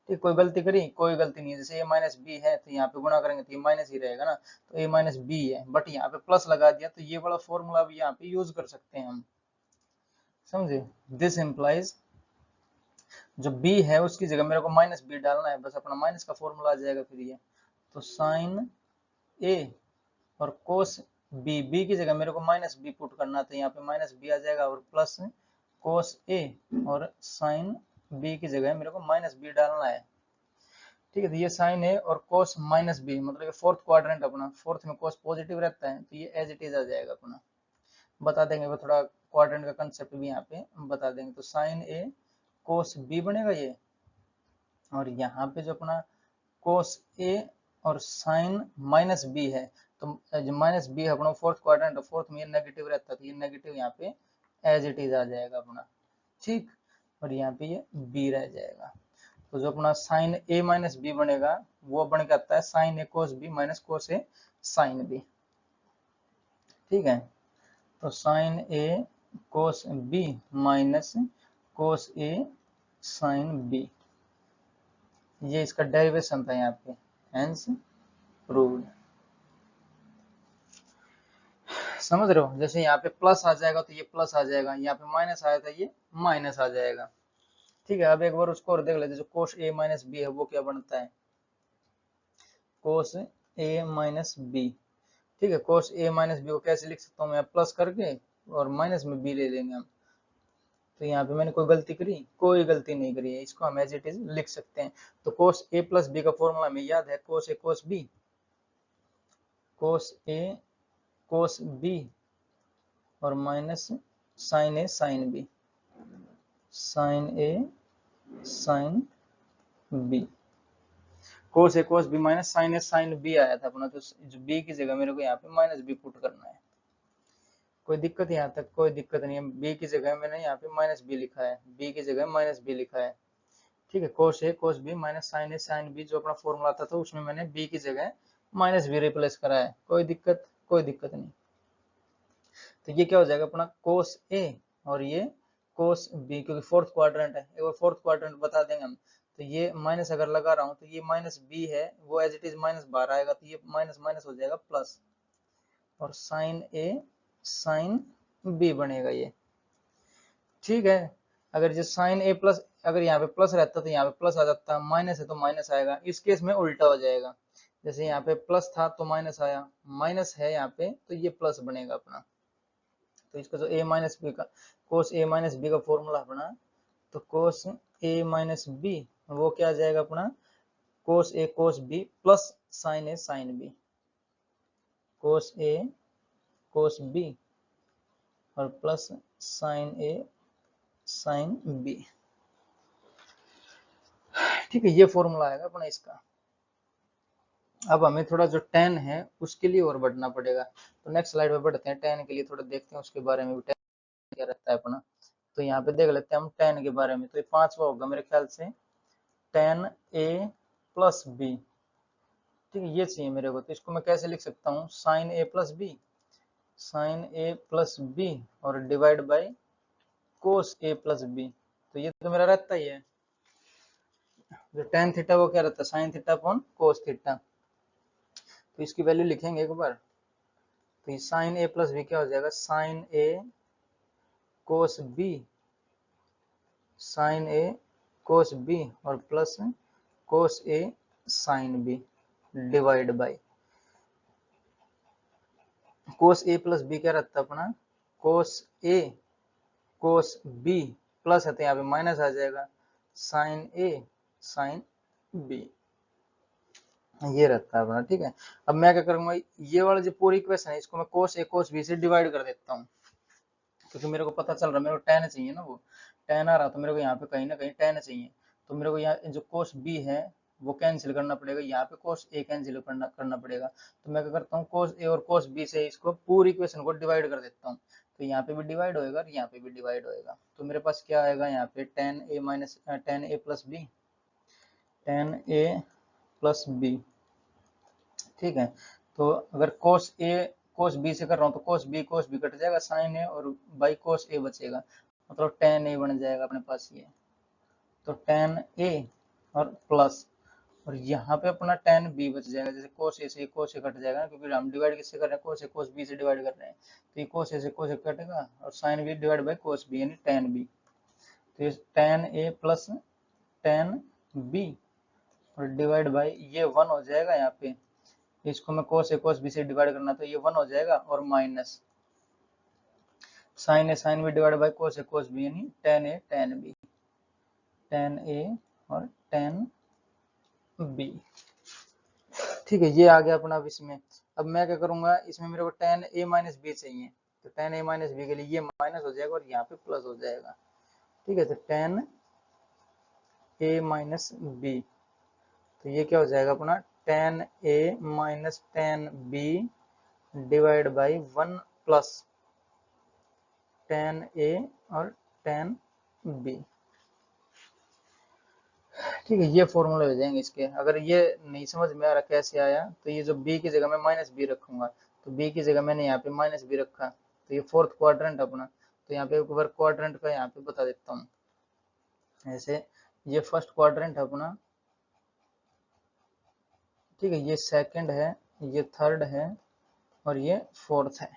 ठीक, कोई गलती करी? कोई गलती नहीं है। जैसे ए माइनस बी है तो यहाँ पे गुणा करेंगे तो ये माइनस ही रहेगा ना, तो ए माइनस बी है, बट यहाँ पे प्लस लगा दिया, तो ये वाला फॉर्मूला भी यहाँ पे यूज कर सकते हैं हम, समझे। दिस इम्प्लाइज जो बी है उसकी जगह मेरे को माइनस बी डालना है, बस अपना माइनस का फॉर्मूला आ जाएगा फिर ये। तो साइन ए और कोस बी, बी की जगह मेरे को माइनस बी पुट करना, तो यहाँ पे माइनस बी आ जाएगा और प्लस कोस ए और साइन बी की जगह मेरे को माइनस बी डालना है। ठीक है, तो ये साइन ए और कोस माइनस बी, मतलब फोर्थ क्वाड्रेंट अपना, फोर्थ में कोस पॉजिटिव रहता है, तो ये एज इट इज आ जाएगा अपना। बता देंगे वो थोड़ा क्वाड्रेंट का कंसेप्ट भी यहाँ पे बता देंगे। तो साइन ए कोस बी बनेगा ये, और यहाँ पे जो अपना कोस ए और साइन माइनस बी है, तो जो माइनस बी है अपना फोर्थ क्वाड्रेंट, फोर्थ में ये नेगेटिव रहता है, तो ये नेगेटिव यहाँ पे एज इट इज आ जाएगा अपना। ठीक, और यहाँ पे ये बी रह जाएगा। तो जो अपना साइन ए माइनस बी बनेगा वो बन के आता है sign A cos B minus cos A sine B. ठीक है, तो sign A cos B minus cos A sine B, ये इसका डेरिवेशन था यहाँ पे, हेंस प्रूव्ड। समझ रहे हो, जैसे यहाँ पे प्लस आ जाएगा तो ये प्लस आ जाएगा, यहाँ पे माइनस आया था ये माइनस आ जाएगा। ठीक है, अब एक बार उसको और देख लेते, जो कोस ए माइनस बी है वो क्या बनता है, कोस ए माइनस बी। ठीक है, कोस ए माइनस बी को कैसे लिख सकता हूँ मैं, प्लस करके और माइनस में बी ले लेंगे हम। तो यहाँ पे मैंने कोई गलती करी? कोई गलती नहीं करी है, इसको हम एज इट इज लिख सकते हैं। तो कोस ए प्लस बी का फॉर्मूला हमें याद है, कोस A cos B, cos A cos B और minus sine A sine B, sine A sine B, cos A cos B minus sine A sine B आया था अपना, तो जो बी की जगह मेरे को यहाँ पे माइनस बी पुट करना है। कोई दिक्कत? यहाँ तक कोई दिक्कत नहीं है। बी की जगह मैंने यहाँ पे माइनस बी लिखा है, बी की जगह माइनस बी लिखा है। ठीक है, कोस A cos B minus sine A sine B, जो अपना फॉर्मूला था तो उसमें मैंने बी की जगह माइनस बी रिप्लेस करा है। कोई दिक्कत? कोई दिक्कत नहीं। तो ये क्या हो जाएगा अपना कोस ए और ये कोस बी, क्योंकि फोर्थ क्वाड्रेंट है, एक बार फोर्थ क्वाड्रेंट बता देंगे हम। तो ये माइनस अगर लगा रहा हूँ तो ये माइनस बी है वो एज इट इज माइनस बाहर आएगा, तो ये माइनस माइनस हो जाएगा प्लस, और साइन ए साइन बी बनेगा ये। ठीक है, अगर जो साइन ए प्लस, अगर यहाँ पे प्लस रहता तो यहाँ पे प्लस आ जाता, माइनस है तो माइनस आएगा। इस केस में उल्टा हो जाएगा, जैसे यहाँ पे प्लस था तो माइनस आया, माइनस है यहाँ पे तो ये प्लस बनेगा अपना। तो इसका जो ए माइनस बी का कोस ए माइनस बी का फॉर्मूला अपना, तो कोस ए माइनस बी वो क्या आ जाएगा अपना कोस A cos B plus sign A sine B, cos A cos B और plus sign A sine B. ठीक है, ये फॉर्मूला आएगा अपना इसका। अब हमें थोड़ा जो टेन है उसके लिए और बढ़ना पड़ेगा, तो नेक्स्ट स्लाइड पे बढ़ते हैं, टेन के लिए थोड़ा देखते हैं उसके बारे में, टेन क्या रहता है अपना। तो यहाँ पे देख लेते हैं हम टेन के बारे में, तो ये पांचवा होगा मेरे ख्याल से, टेन ए प्लस बी। ठीक है, ये चाहिए मेरे को, तो इसको मैं कैसे लिख सकता हूँ, sine A plus B, sine A plus B और divide by cos A plus B. तो ये तो मेरा रहता ही है, जो टेन थीटा वो क्या रहता है, sine theta upon cos theta. तो इसकी वैल्यू लिखेंगे एक बार, तो ये साइन ए प्लस बी क्या हो जाएगा, sine A cos B, sine A cos B और plus cos A sine B divide by cos A plus B क्या रहता है अपना, कोस ए कोस बी प्लस है तो यहाँ पे माइनस आ जाएगा साइन ए साइन बी, ये रहता है अपना। ठीक है, अब मैं क्या करूंगा, ये वाला जो पूरी इक्वेशन है इसको मैं कोस ए कोस बी से डिवाइड कर देता हूँ, क्योंकि मेरे को पता चल रहा है मेरे को टेन चाहिए ना, वो टेन आ रहा तो मेरे को यहाँ पे कहीं ना कहीं टेन चाहिए, तो मेरे को यहाँ जो कोस बी है वो कैंसिल करना पड़ेगा, यहाँ पे कोस ए कैंसिल करना पड़ेगा। तो मैं क्या करता हूँ, कोस ए और कोस बी से इसको पूरी इक्वेशन को डिवाइड कर देता हूँ, तो यहाँ पे भी डिवाइड होएगा और यहाँ पे भी डिवाइड होएगा, तो मेरे पास क्या आएगा यहाँ पे ten A minus ten A plus B, tan A plus B. ठीक है, तो अगर कोस ए कोस बी से कर रहा हूँ तो कोस बी कट जाएगा, साइन ए और बाई कोस ए बचेगा, मतलब टेन ए बन जाएगा अपने पास ये, तो टेन ए और प्लस और यहाँ पे अपना टेन बी बच जाएगा, जैसे कोस ए से कोस ए कट जाएगा क्योंकि हम डिवाइड किससे कर रहे हैं, कोस ए कोस बी से डिवाइड कर रहे हैं, तो ये कोस ए से कोस ए कटेगा और sine B divide by cos B यानी टेन बी, तो ये tan A plus tan B और डिवाइड बाई ये वन हो जाएगा, यहाँ पे इसको मैं कोस ए कोस बी से डिवाइड करना तो ये वन हो जाएगा और minus sine A sine B divide by cos A cos B यानी tan A tan B, tan A और टेन बी। ठीक है, ये आ गया अपना अब इसमें। अब मैं क्या करूंगा, इसमें मेरे को टेन ए माइनस बी चाहिए, तो टेन ए माइनस बी के लिए ये माइनस हो जाएगा और यहाँ पे प्लस हो जाएगा। ठीक है, तो टेन ए माइनस बी, तो ये क्या हो जाएगा अपना ten A minus ten B divide by one plus ten A और टेन बी। ठीक है, ये फॉर्मूला हो जाएंगे इसके। अगर ये नहीं समझ में आ रहा कैसे आया, तो ये जो बी की जगह मैं माइनस बी रखूंगा, तो बी की जगह मैंने यहाँ पे माइनस बी रखा, तो ये फोर्थ क्वाड्रेंट अपना, तो यहाँ पे एक बार क्वाड्रेंट का यहाँ पे बता देता हूँ, ऐसे ये फर्स्ट क्वाड्रेंट है अपना, ठीक है, ये सेकंड है, ये थर्ड है और ये फोर्थ है।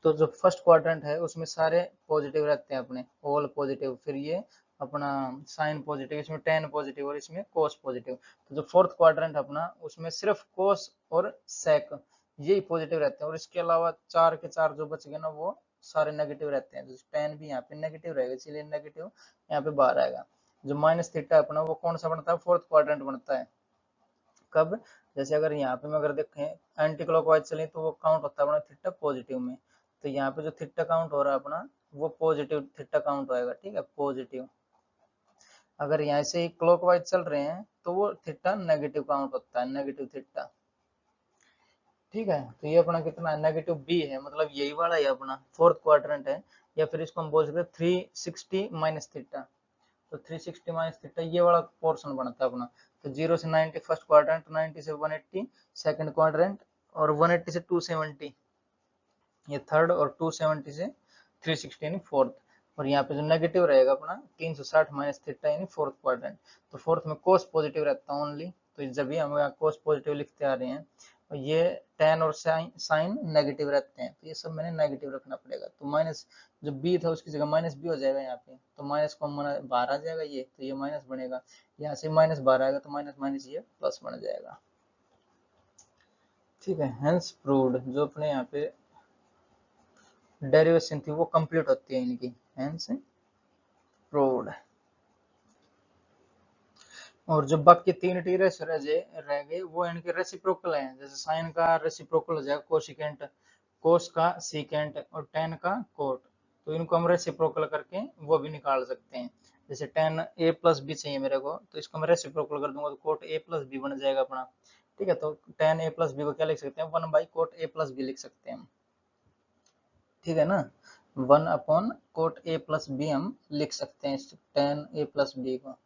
तो जो फर्स्ट क्वाड्रेंट है उसमें सारे पॉजिटिव रहते हैं अपने, ऑल पॉजिटिव, फिर ये अपना साइन पॉजिटिव, इसमें टेन पॉजिटिव और इसमें कोस पॉजिटिव। तो जो फोर्थ क्वाड्रेंट अपना उसमें सिर्फ कोस और सेक यही पॉजिटिव रहते हैं, और इसके अलावा चार के चार जो बच गए ना वो सारे नेगेटिव रहते हैं। तो टेन भी यहाँ पे नेगेटिव रहेगा, इसीलिए नेगेटिव यहाँ पे बाहर आएगा। जो माइनस थीटा अपना वो कौन सा बनता है, फोर्थ क्वाड्रेंट बनता है। कब, जैसे अगर यहाँ पे मैं अगर देखें एंटी क्लॉकवाइज चले तो वो काउंट होता है अपना थीटा पॉजिटिव में, तो यहाँ पे जो थीटा काउंट हो रहा है अपना वो पॉजिटिव थीटा काउंट होएगा। ठीक है, पॉजिटिव। अगर यहाँ से ही क्लॉकवाइज चल रहे हैं तो वो थीटा नेगेटिव काउंट होता है, नेगेटिव थीटा। ठीक है, तो ये अपना कितना है, नेगेटिव बी है, मतलब यही वाला है अपना फोर्थ क्वाड्रेंट है, या फिर इसको हम बोल सकते हैं 360 माइनस थीटा। तो 360 माइनस थीटा ये वाला पोर्शन बनता है अपना। तो 0 से 90 फर्स्ट क्वाड्रेंट, 90 से 180 सेकंड क्वाड्रेंट और 180 से 270 ये थर्ड और 270 से 360 यानी फोर्थ। और यहाँ पे जो नेगेटिव रहेगा अपना 360 माइनस थीटा यानी फोर्थ क्वाड्रेंट। तो फोर्थ में कोस पॉजिटिव रहता है ओनली, तो जब भी हम यहाँ कोस पॉजिटिव लिखते आ रहे हैं, और ये टेन और साइन नेगेटिव रहते हैं, तो ये सब मैंने नेगेटिव रखना पड़ेगा। तो माइनस जो बी था उसकी जगह माइनस बी हो जाएगा यहाँ पे, तो माइनस कॉमन बाहर आ जाएगा ये, तो ये माइनस बनेगा, यहाँ से माइनस बाहर आएगा तो माइनस माइनस ये प्लस बन जाएगा। ठीक है, हेंस प्रूव्ड, जो अपने यहाँ पे डेरिवेशन थी वो कंप्लीट होती है इनकी, हेंस प्रूव्ड। और जो बाकी तीन टी रह गए वो इनके रेसिप्रोकल हैं, जैसे साइन का रेसिप्रोकल हो जाएगा कोसिकेंट, कोस का सीकेंट और टेन का कोट, तो इनको हम रेसिप्रोकल करके वो भी निकाल सकते हैं। जैसे टेन ए प्लस बी चाहिए मेरे को, तो इसको मैं रेसिप्रोकल कर दूंगा तो कोट ए प्लस बी बन जाएगा अपना। ठीक है, तो टेन ए प्लस बी को क्या लिख सकते हैं, one by cot A plus B लिख सकते हैं हम। ठीक है ना, one upon cot A plus B हम लिख सकते हैं टेन ए प्लस बी को,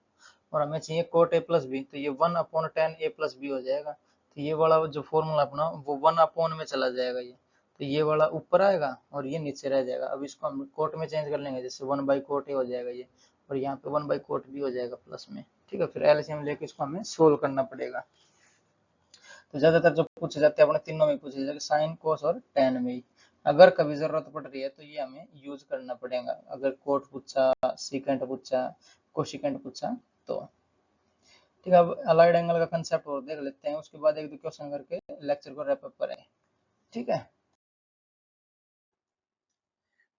और हमें चाहिए कोट ए प्लस बी, तो ये one upon ten A plus B हो जाएगा। तो ये वाला जो फॉर्मूला अपना वो वन अपॉन में चला जाएगा ये, तो ये वाला ऊपर आएगा और ये नीचे रह जाएगा। अब इसको हम कोट में चेंज कर लेंगे, जैसे वन बाई कोट ए हो जाएगा ये, और यहाँ पे वन बाई कोट बी हो जाएगा प्लस में। ठीक है, फिर एलसीएम लेके इसको हमें सोल्व करना पड़ेगा। तो ज्यादातर जो पूछे जाते हैं अपने तीनों में पूछे जाते, साइन कोस और टेन में ही। अगर कभी जरूरत पड़ रही है तो ये हमें यूज करना पड़ेगा, अगर कोट पूछा, सीकेंट पूछा, कोशिकेंट पूछा तो। ठीक है, अब अलाइड एंगल का कंसेप्ट और देख लेते हैं, उसके बाद एक दो क्वेश्चन करके लेक्चर को रैप अप करें। ठीक है,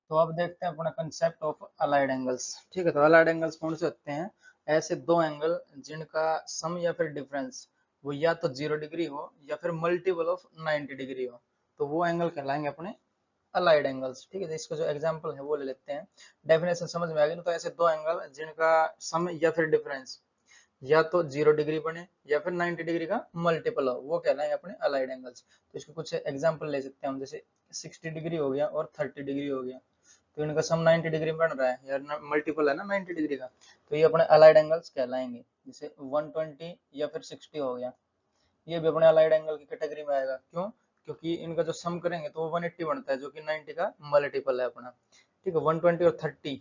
तो अब देखते हैं अपना कंसेप्ट ऑफ अलाइड एंगल्स। ठीक है, तो अलाइड एंगल्स कौन से होते हैं? ऐसे दो एंगल जिनका सम या फिर डिफरेंस वो या तो 0 डिग्री हो या फिर मल्टीपल ऑफ 90 डिग्री हो, तो वो एंगल कहलाएंगे अपने अलाइड एंगल्स। ठीक है, तो इसका जो एग्जांपल है वो ले लेते हैं, डेफिनेशन समझ में आ गई ना। तो ऐसे दो एंगल जिनका सम या फिर डिफरेंस या तो 0 डिग्री बने या फिर 90 डिग्री का मल्टीपल हो, वो कहलाएंगे अपने अलाइड एंगल्स। तो इसके कुछ एग्जांपल ले सकते हैं हम, जैसे 60 डिग्री हो गया और 30 डिग्री हो गया, तो इनका सम 90 डिग्री बन रहा है यार, मल्टीपल है ना 90 डिग्री का, तो ये अपने अलाइड एंगल्स कहलाएंगे। जैसे 120 या फिर 60 हो गया, ये भी अपने अलाइड एंगल की कैटेगरी में आएगा। क्यों? क्योंकि इनका जो सम करेंगे तो वो 180 बनता है, जो कि 90 का मल्टीपल है अपना। ठीक है, 120 और 30,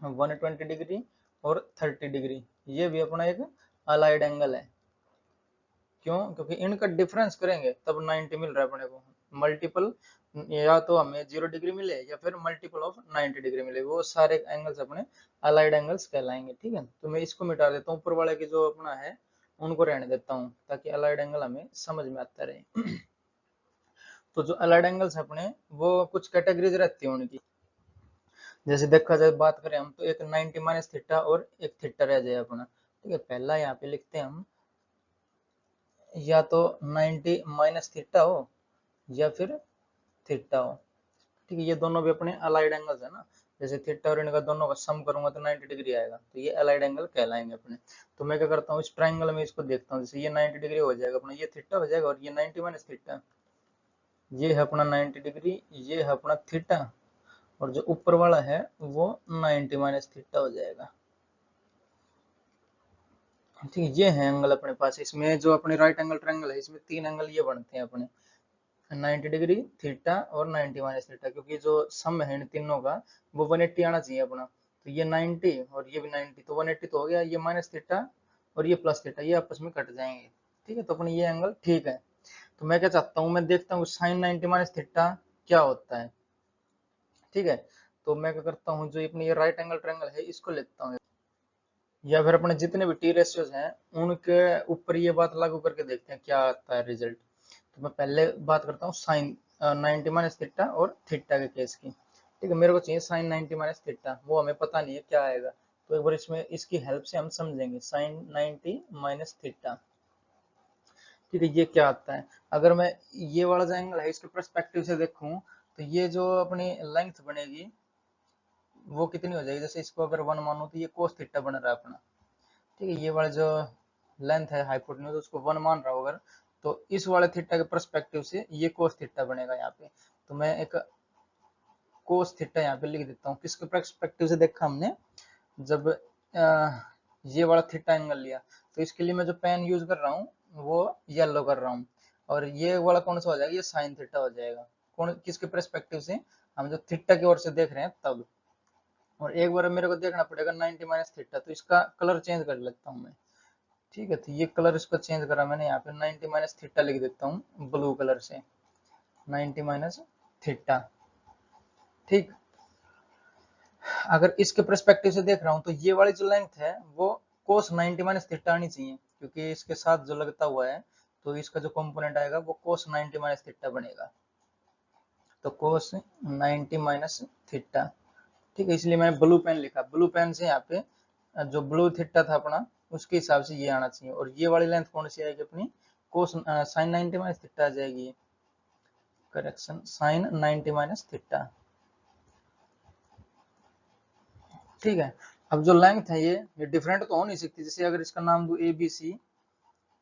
120 डिग्री और 30 डिग्री, ये भी अपना एक अलाइड एंगल है। क्यों? क्योंकि इनका डिफरेंस करेंगे तब 90 मिल रहा है अपने को। मल्टीपल या तो हमें 0 डिग्री मिले या फिर मल्टीपल ऑफ 90 डिग्री मिले, वो सारे एंगल्स अपने अलाइड एंगल्स कहलाएंगे। ठीक है, तो मैं इसको मिटा देता हूँ, ऊपर वाले की जो अपना है उनको रहने देता हूँ, ताकि अलाइड एंगल हमें समझ में आता रहे। तो जो अलाइड एंगल्स अपने, वो कुछ कैटेगरीज रहती है उनकी। जैसे देखा जाए, बात करें हम, तो एक 90 माइनस थीटा और एक थीटा रह जाए अपना। ठीक है, पहला यहाँ पे लिखते हैं हम, या तो 90 माइनस थीटा हो या फिर थीटा हो। ठीक है, ये दोनों भी अपने अलाइड एंगल्स है ना। जैसे थीटा और इनका दोनों का सम करूंगा तो 90 डिग्री आएगा, तो ये अलाइड एंगल कहलाएंगे अपने। तो मैं क्या करता हूँ, इस ट्राइंगल में इसको देखता हूँ, जैसे ये 90 डिग्री हो जाएगा अपना, ये थीटा हो जाएगा, और ये 90 माइनस थीटा, ये है अपना 90 डिग्री, ये है अपना थीटा, और जो ऊपर वाला है वो 90 माइनस थीटा हो जाएगा। ठीक है, ये है एंगल अपने पास। इसमें जो अपने राइट एंगल ट्रायंगल है, इसमें तीन एंगल ये बनते हैं अपने, 90 डिग्री, थीटा और 90 माइनस थीटा, क्योंकि जो सम है इन तीनों का वो 180 आना चाहिए अपना। तो ये 90 और ये भी 90, तो 180 तो हो गया, ये माइनस थीटा और ये प्लस थीटा, ये आपस में कट जाएंगे। ठीक है, तो अपने ये एंगल ठीक है। तो मैं क्या चाहता हूँ, मैं देखता हूँ साइन 90 माइनस थीटा क्या होता है। ठीक है, तो मैं क्या करता हूँ, जो अपने ये राइट एंगल ट्रायंगल है इसको लेता हूँ, या फिर अपने जितने भी टी रेशियोज हैं उनके ऊपर ये बात लागू करके देखते हैं क्या आता है रिजल्ट। तो मैं पहले बात करता हूँ साइन 90 माइनस थीटा और थीटा के केस की। ठीक है, मेरे को चाहिए साइन 90 माइनस थीटा, वो हमें पता नहीं है क्या आएगा, तो एक बार इसमें इसकी हेल्प से हम समझेंगे साइन 90 माइनस थीटा। ठीक है, ये क्या आता है? अगर मैं ये वाला जो एंगल है इसके पर्सपेक्टिव से देखूं, तो ये जो अपनी लेंथ बनेगी वो कितनी हो जाएगी? जैसे इसको अगर 1 मानो तो ये कोस थीटा बन रहा है अपना। ठीक है, ये वाला जो लेंथ है हाइपोटेन्यूज, उसको 1 मान रहा हूँ अगर, तो इस वाले थीटा के पर्सपेक्टिव से ये कोस थीटा बनेगा यहाँ पे। तो मैं एक कोस थीटा यहाँ पे लिख देता हूँ। किसके पर्सपेक्टिव से देखा हमने? जब ये वाला थीटा एंगल लिया, तो इसके लिए मैं जो पेन यूज कर रहा हूँ वो येलो कर रहा हूँ, और ये वाला कौन सा हो जाएगा? ये साइन थीटा हो जाएगा। कौन, किसके पर्सपेक्टिव से? हम जो थीटा की ओर से देख रहे हैं तब। और एक बार मेरे को देखना पड़ेगा 90 माइनस थीटा, तो इसका कलर चेंज कर लेता हूँ मैं। ठीक है, तो ये कलर इसको चेंज करा मैंने, यहाँ पे 90 माइनस थीटा लिख देता हूँ ब्लू कलर से, 90 माइनस थीटा। ठीक, अगर इसके पर्सपेक्टिव से देख रहा हूँ तो ये वाली जो लेंथ है वो कोस 90 माइनस थीटा आनी चाहिए, क्योंकि इसके साथ जो लगता हुआ है, तो इसका जो कंपोनेंट आएगा वो कोस 90 माइनस थीटा बनेगा। तो कोस 90 माइनस थीटा। ठीक है, इसलिए मैंने ब्लू पेन लिखा, ब्लू पेन से यहाँ पे जो ब्लू थीटा था अपना उसके हिसाब से ये आना चाहिए, और ये वाली लेंथ कौन सी आएगी अपनी? कोस साइन 90 माइनस थीटा आ जाएगी। Correction, sine 90 minus theta. ठीक है, अब जो लेंथ है ये डिफरेंट तो हो नहीं सकती। जैसे अगर इसका नाम दो ए बी सी,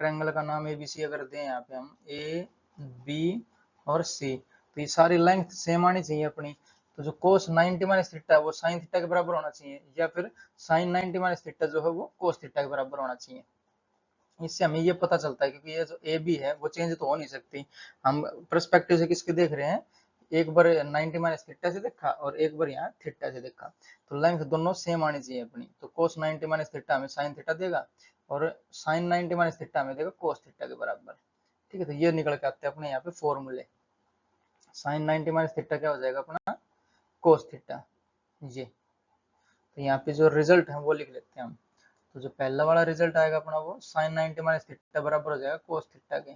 ट्रायंगल का नाम ए बी सी अगर दें यहाँ पे हम, ए बी और सी, तो ये सारी लेंथ सेम आनी चाहिए अपनी। तो जो कोस 90 माइनस थीटा है वो साइन थीटा के बराबर होना चाहिए, या फिर साइन 90 माइनस थीटा जो है वो कोस थीटा के बराबर होना चाहिए। इससे हमें ये पता चलता है, क्योंकि ये जो ए बी है वो चेंज तो हो नहीं सकती। हम पर्सपेक्टिव से किसके देख रहे हैं? एक बार 90 माइनस थीटा से देखा और एक बार यहाँ थीटा से देखा, तो लेंथ दोनों सेम आनी चाहिए अपनी। तो कोस 90 माइनस थीटा हमें साइन थीटा देगा, और साइन 90 माइनस थीटा हमें देगा कोस थीटा के बराबर। ठीक है, तो ये निकल के आते हैं अपने यहाँ पे फॉर्मूले। साइन 90 माइनस थीटा क्या हो जाएगा अपना, कोस थीटा। ये तो यहाँ पे जो रिजल्ट है वो लिख लेते हैं हम। तो जो पहला वाला रिजल्ट आएगा अपना वो साइन 90 माइनस थीटा बराबर हो जाएगा कोस थीटा के।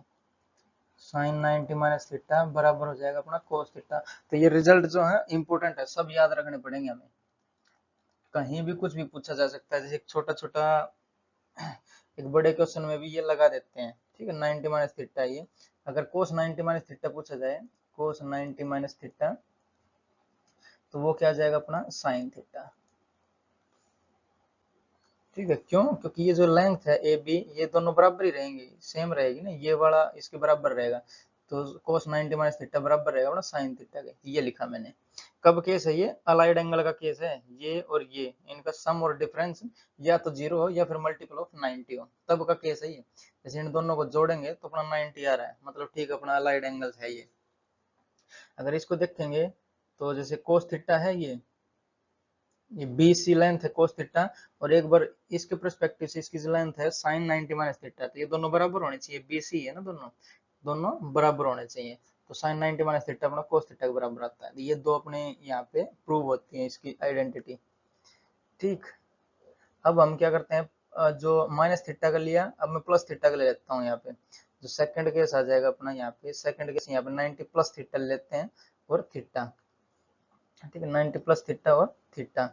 साइन 90 माइनस थीटा बराबर हो जाएगा अपना कोस थीटा। तो ये रिजल्ट जो है इंपॉर्टेंट है, सब याद रखने पड़ेंगे हमें, कहीं भी कुछ भी पूछा जा सकता है। जैसे एक छोटा छोटा एक बड़े क्वेश्चन में भी ये लगा देते हैं, ठीक है, 90 माइनस थीटा। ये अगर कोस 90 माइनस थीटा पूछा जाए, कोस 90 माइनस थीटा, तो वो क्या आ जाएगा अपना साइन थीटा। ठीक है, क्यों, क्योंकि ये जो लेंथ है ए बी, ये दोनों बराबर ही रहेंगे, सेम रहेगी ना, ये वाला इसके बराबर रहेगा। तो कोस 90 माइनस थीटा बराबर रहेगा अपना साइन थीटा के। ये लिखा मैंने। कब केस है ये, अलाइड एंगल का केस है, ये और ये इनका सम और डिफरेंस या तो 0 हो या फिर मल्टीपल ऑफ 90 हो, तब का केस है ये। जैसे इन दोनों को जोड़ेंगे तो अपना 90 आ रहा है, मतलब ठीक अपना अलाइड एंगल है ये। अगर इसको देखेंगे तो जैसे कोस थीटा है ये BC लेंथ है कोस थीटा, और एक बार इसके पर्सपेक्टिव से इसकी लेंथ है साइन 90 माइनस थीटा, तो ये दोनों बराबर होने चाहिए, BC है ना, दोनों दोनों बराबर होने चाहिए। तो साइन 90 माइनस थीटा अपना कोस थीटा के बराबर आता है। ये दो अपने यहाँ पे प्रूव होती है इसकी आइडेंटिटी। ठीक, अब हम क्या करते हैं, जो माइनस थीटा का लिया, अब मैं प्लस थीटा का ले लेता हूँ यहाँ पे। जो सेकंड केस आ जाएगा अपना यहाँ पे, सेकंड केस यहाँ पे 90 प्लस थीटा लेते हैं और थीटा, ठीक है, 90 प्लस थीटा और थीटा।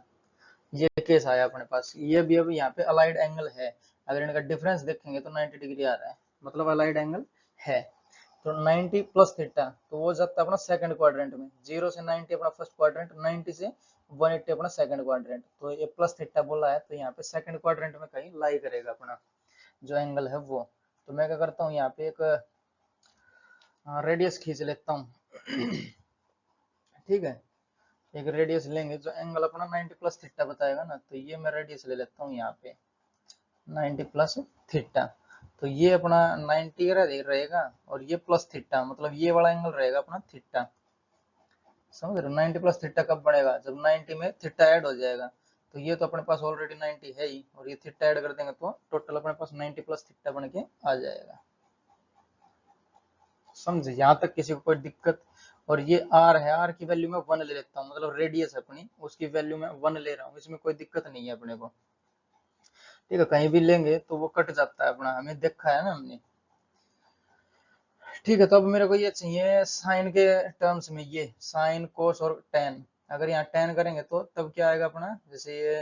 ये केस आया अपने पास। ये भी अब यहाँ पे अलाइड एंगल है, अगर इनका डिफरेंस देखेंगे तो 90 डिग्री आ रहा है, मतलब अलाइड एंगल है। तो 90 प्लस थीटा, तो वो जाता है अपना सेकंड क्वाड्रेंट में, 0 से 90 अपना फर्स्ट क्वाड्रेंट, 90 से 180 अपना सेकंड क्वाड्रेंट। तो ये प्लस थीटा बोला है, तो यहाँ पे सेकंड क्वाड्रेंट में कहीं लाई करेगा अपना जो एंगल है वो। तो मैं क्या करता हूँ, यहाँ पे एक रेडियस खींच लेता हूँ। ठीक है, एक रेडियस लेंगे जो एंगल अपना 90 प्लस थीटा बताएगा ना, तो ये मैं रेडियस ले लेता हूँ यहाँ पे 90 प्लस थीटा। तो ये अपना 90 रहेगा, और ये प्लस थीटा, मतलब ये वाला एंगल रहेगा अपना थीटा। समझ रहे हो, 90 प्लस थीटा कब बनेगा, जब 90 में थीटा ऐड हो जाएगा। तो ये तो अपने पास ऑलरेडी 90 है ही, और ये थीटा ऐड कर देंगे तो टोटल अपने पास 90 प्लस थीटा बन के आ जाएगा। समझे, यहाँ तक किसी को कोई दिक्कत। और ये आर है, आर की वैल्यू में 1 ले लेता हूँ, मतलब रेडियस अपनी उसकी वैल्यू में 1 ले रहा हूँ, इसमें कोई दिक्कत नहीं है अपने को। ठीक है, कहीं भी लेंगे तो वो कट जाता है अपना, हमें देखा है ना हमने। ठीक है, तो अब मेरे को ये चाहिए साइन के टर्म्स में, ये साइन कोस और टेन। अगर यहाँ टेन करेंगे तो तब क्या आएगा अपना, जैसे ये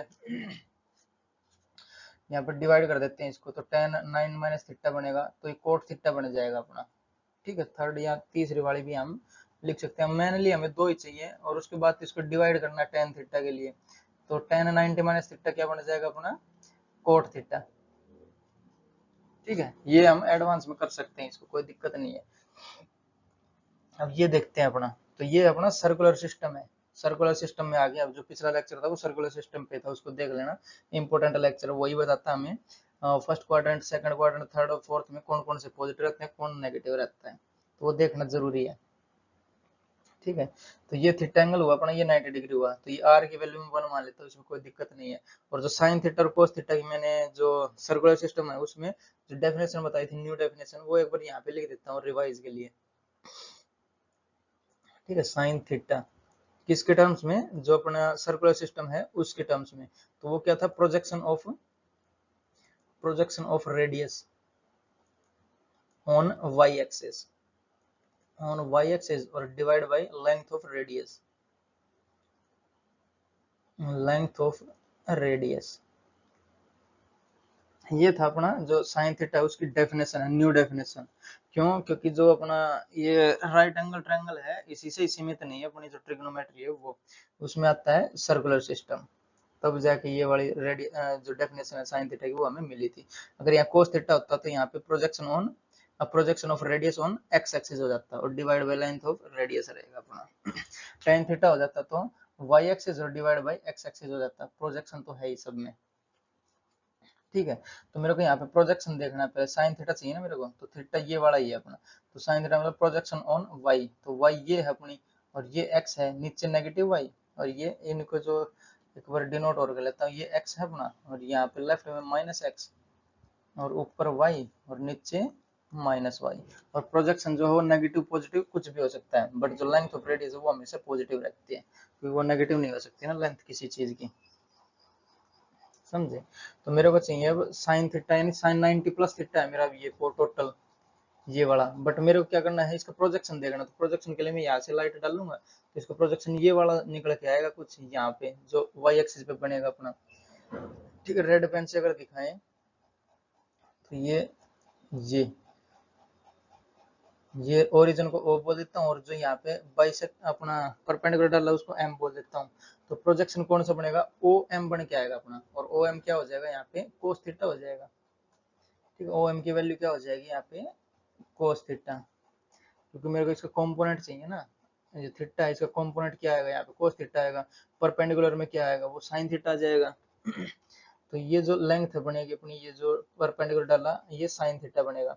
यहाँ पर डिवाइड कर देते हैं इसको, तो टेन 9 माइनस थीटा बनेगा, तो ये कोट थीटा बन जाएगा अपना। ठीक है, थर्ड या तीसरी वाली भी हम लिख सकते हैं। मेनली हमें दो ही चाहिए, और उसके बाद इसको डिवाइड करना है टेन थीटा के लिए। तो टेन 90 माइनस थीटा क्या बन जाएगा अपना, कोट थीटा। ठीक है, ये हम एडवांस में कर सकते हैं, इसको कोई दिक्कत नहीं है। अब ये देखते हैं अपना, तो ये अपना सर्कुलर सिस्टम है। सर्कुलर सिस्टम में आ गया। अब जो पिछला लेक्चर था वो सर्कुलर सिस्टम पे था, उसको देख लेना, इंपॉर्टेंट लेक्चर वही बताता हमें first quadrant, second quadrant, third और फोर्थ में कौन कौन से पॉजिटिव रहते हैं, कौन नेगेटिव रहता है, तो वो देखना जरूरी है। ठीक है, तो ये थीटा एंगल हुआ अपना, ये 90 डिग्री हुआ, तो ये आर की वैल्यू में 1 मान लेता हूँ, इसमें कोई दिक्कत नहीं है। और जो साइन थीटा और कोस थीटा की मैंने जो सर्कुलर सिस्टम है उसमें जो डेफिनेशन बताई थी, न्यू डेफिनेशन, वो एक बार यहाँ पे लिख देता हूँ रिवाइज के लिए। ठीक है, साइन थीटा किसके टर्म्स में, जो अपना सर्कुलर सिस्टम है उसके टर्म्स में, तो वो क्या था, projection of radius on Y axis, on Y axis, और divide by length of radius, length of radius. ये था अपना जो साइन थीटा उसकी डेफिनेशन है, न्यू डेफिनेशन। क्यों, क्योंकि जो अपना ये राइट एंगल ट्रायंगल है इसी से सीमित नहीं है, अपनी जो ट्रिग्नोमेट्री है वो उसमें आता है सर्कुलर सिस्टम, तब जाके ये वाली जो डेफिनेशन है साइन थीटा की वो हमें मिली थी। अगर यहाँ कोस थीटा होता तो यहाँ पे projection of radius on x axis हो जाता, और divide by length of radius रहेगा अपना। टेन थीटा हो जाता तो वाई एक्सिस और डिवाइड बाय एक्स एक्सिस हो जाता, प्रोजेक्शन तो है ही सब में। ठीक है, तो मेरे को यहाँ पे प्रोजेक्शन देखना है, पहले साइन थीटा चाहिए ना मेरे को, तो थीटा ये वाला ही है अपना। तो साइन थीटा मतलब प्रोजेक्शन ऑन वाई, तो वाई ये है अपनी, और ये एक्स है, नीचे नेगेटिव वाई, और ये इनको जो एक बार डिनोट और कर लेता हूँ, ये एक्स है अपना, और यहाँ पे लेफ्ट में माइनस एक्स, और ऊपर वाई, और नीचे माइनस वाई। और प्रोजेक्शन जो हो नेगेटिव पॉजिटिव कुछ भी हो सकता है, बट जो लेंथ ऑफ रेडियस है वो हमेशा पॉजिटिव रहती है, क्योंकि वो नेगेटिव नहीं हो सकती ना लेंथ किसी चीज की, समझे। तो मेरे को चाहिए अब साइन थीटा, यानी साइन 90 प्लस थीटा है मेरा ये को टोटल ये वाला, बट मेरे को क्या करना है इसका प्रोजेक्शन देखना। तो प्रोजेक्शन के लिए मैं यहाँ से लाइट डालूंगा तो इसका प्रोजेक्शन ये वाला निकल के आएगा कुछ यहाँ पे, जो वाई एक्सिस पे बनेगा अपना, ठीक है। रेड पेन से अगर दिखाएं तो ये ये ओरिजिन को ओ बोल देता हूँ, और जो यहाँ पे बाइसेक्ट अपना परपेंडिकुलर डाला उसको एम बोल देता हूँ। तो प्रोजेक्शन कौन सा बनेगा, ओ एम बन के आएगा अपना, और ओ एम क्या हो जाएगा यहाँ पे कोस थीटा हो जाएगा, ठीक है। ओ एम की वैल्यू क्या हो जाएगी यहाँ पे कोस थीटा, क्योंकि मेरे को इसका कंपोनेंट चाहिए ना, ये थीटा है इसका कंपोनेंट क्या आएगा यहाँ पे कोस थीटा आएगा, परपेंडिकुलर में क्या आएगा वो साइन थीटा आ जाएगा। तो ये जो लेंथ बनेगी अपनी, ये जो परपेंडिकुलर डाला ये साइन थीटा बनेगा,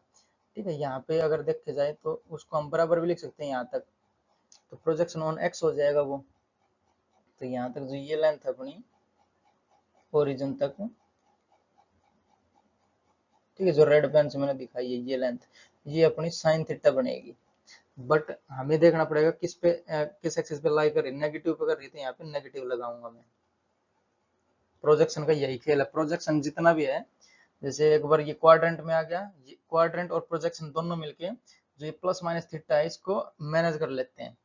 ठीक है। यहाँ पे अगर देखे जाए तो उसको हम बराबर भी लिख सकते हैं यहाँ तक, तो प्रोजेक्शन ऑन एक्स हो जाएगा वो। तो यहाँ तक जो ये लेंथ है अपनी ओरिजिन तक, ठीक है, जो रेड पेन से मैंने दिखाई है ये लेंथ, ये अपनी साइन थीटा बनेगी। बट हमें देखना पड़ेगा किस पे किस एक्सिस पे लाई कर रही, नेगेटिव पे कर रही, तो यहाँ पे नेगेटिव लगाऊंगा मैं। प्रोजेक्शन का यही खेल है, प्रोजेक्शन जितना भी है, जैसे एक बार ये क्वाड्रेंट में आ गया, ये क्वाड्रेंट और प्रोजेक्शन दोनों मिलके जो ये प्लस माइनस थीटा है इसको मैनेज कर लेते हैं,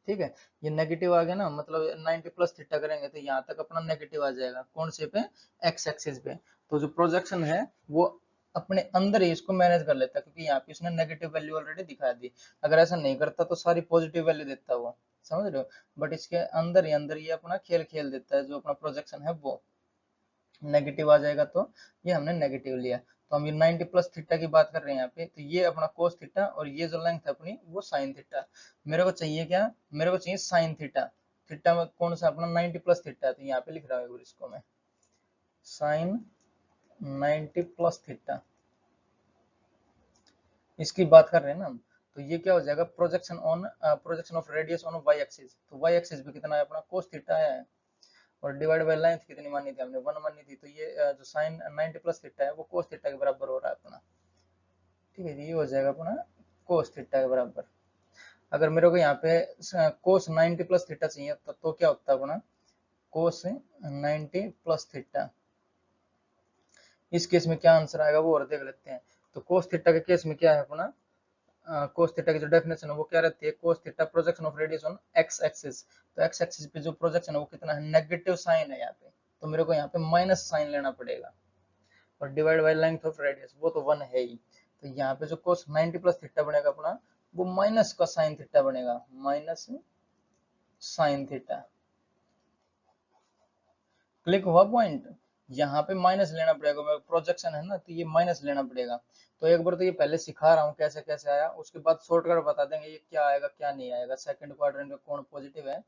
ठीक है। ये नेगेटिव आ गया ना, मतलब 90 प्लस थीटा करेंगे तो यहाँ तक अपना नेगेटिव आ जाएगा, कौन से पे एक्स एक्सिस पे। तो जो प्रोजेक्शन है वो अपने अंदर ही इसको मैनेज कर लेता है, क्योंकि यहाँ पे इसने नेगेटिव वैल्यू ऑलरेडी दिखा दी। अगर ऐसा नहीं करता तो सारी पॉजिटिव वैल्यू देता वो, समझ रहे हो। बट इसके अंदर ही अपना खेल खेल देता है, जो अपना प्रोजेक्शन है वो नेगेटिव आ जाएगा तो ये हमने नेगेटिव लिया। तो हम ये 90 प्लस थीटा की बात कर रहे हैं यहाँ पे, तो ये अपना कोस थीटा, और ये जो लेंथ है अपनी वो साइन थीटा। मेरे को चाहिए क्या, मेरे को चाहिए साइन थीटा। थीटा में कौन सा अपना 90 प्लस थीटा है, तो यहाँ पे लिख रहा हूँ इसको मैं साइन 90 प्लस थीटा, इसकी बात कर रहे हैं ना हम। तो ये क्या हो जाएगा projection of radius on Y axis, तो वाई एक्सिस पे कितना है अपना कोस थीटा है, और डिवाइड बाय लेंथ कितनी मानी थी हमने 1 मानी थी, तो ये जो साइन 90 प्लस थीटा है वो कोस थीटा के बराबर हो रहा है अपना, ठीक है। ये हो जाएगा अपना कोस थीटा के बराबर। अगर मेरे को यहाँ पे कोस 90 प्लस थीटा चाहिए तो क्या होता है अपना कोस 90 प्लस थीटा। इस केस में क्या आंसर आएगा वो और देख लेते हैं। तो कोस थीटा के केस में क्या है अपना, कोस थीटा की जो डेफिनेशन है वो क्या रहती है, cos theta projection of radius on x axis. तो एक्स एक्सिस पे जो प्रोजेक्शन है वो कितना है, नेगेटिव साइन है यहाँ पे, तो मेरे को यहाँ पे माइनस साइन लेना पड़ेगा, और divide by length of radius वो तो 1 है ही। तो यहाँ पे जो कोस 90 प्लस थीटा बनेगा अपना वो माइनस का साइन थीटा बनेगा, माइनस साइन थीटा। क्लिक हुआ पॉइंट, यहाँ पे माइनस लेना पड़ेगा, प्रोजेक्शन है ना तो ये माइनस लेना पड़ेगा। तो एक बार तो ये पहले सिखा रहा हूँ कैसे कैसे आया, उसके बाद शॉर्टकट बता देंगे ये क्या आएगा क्या नहीं आएगा। सेकंड क्वाड्रेंट में कौन पॉजिटिव है,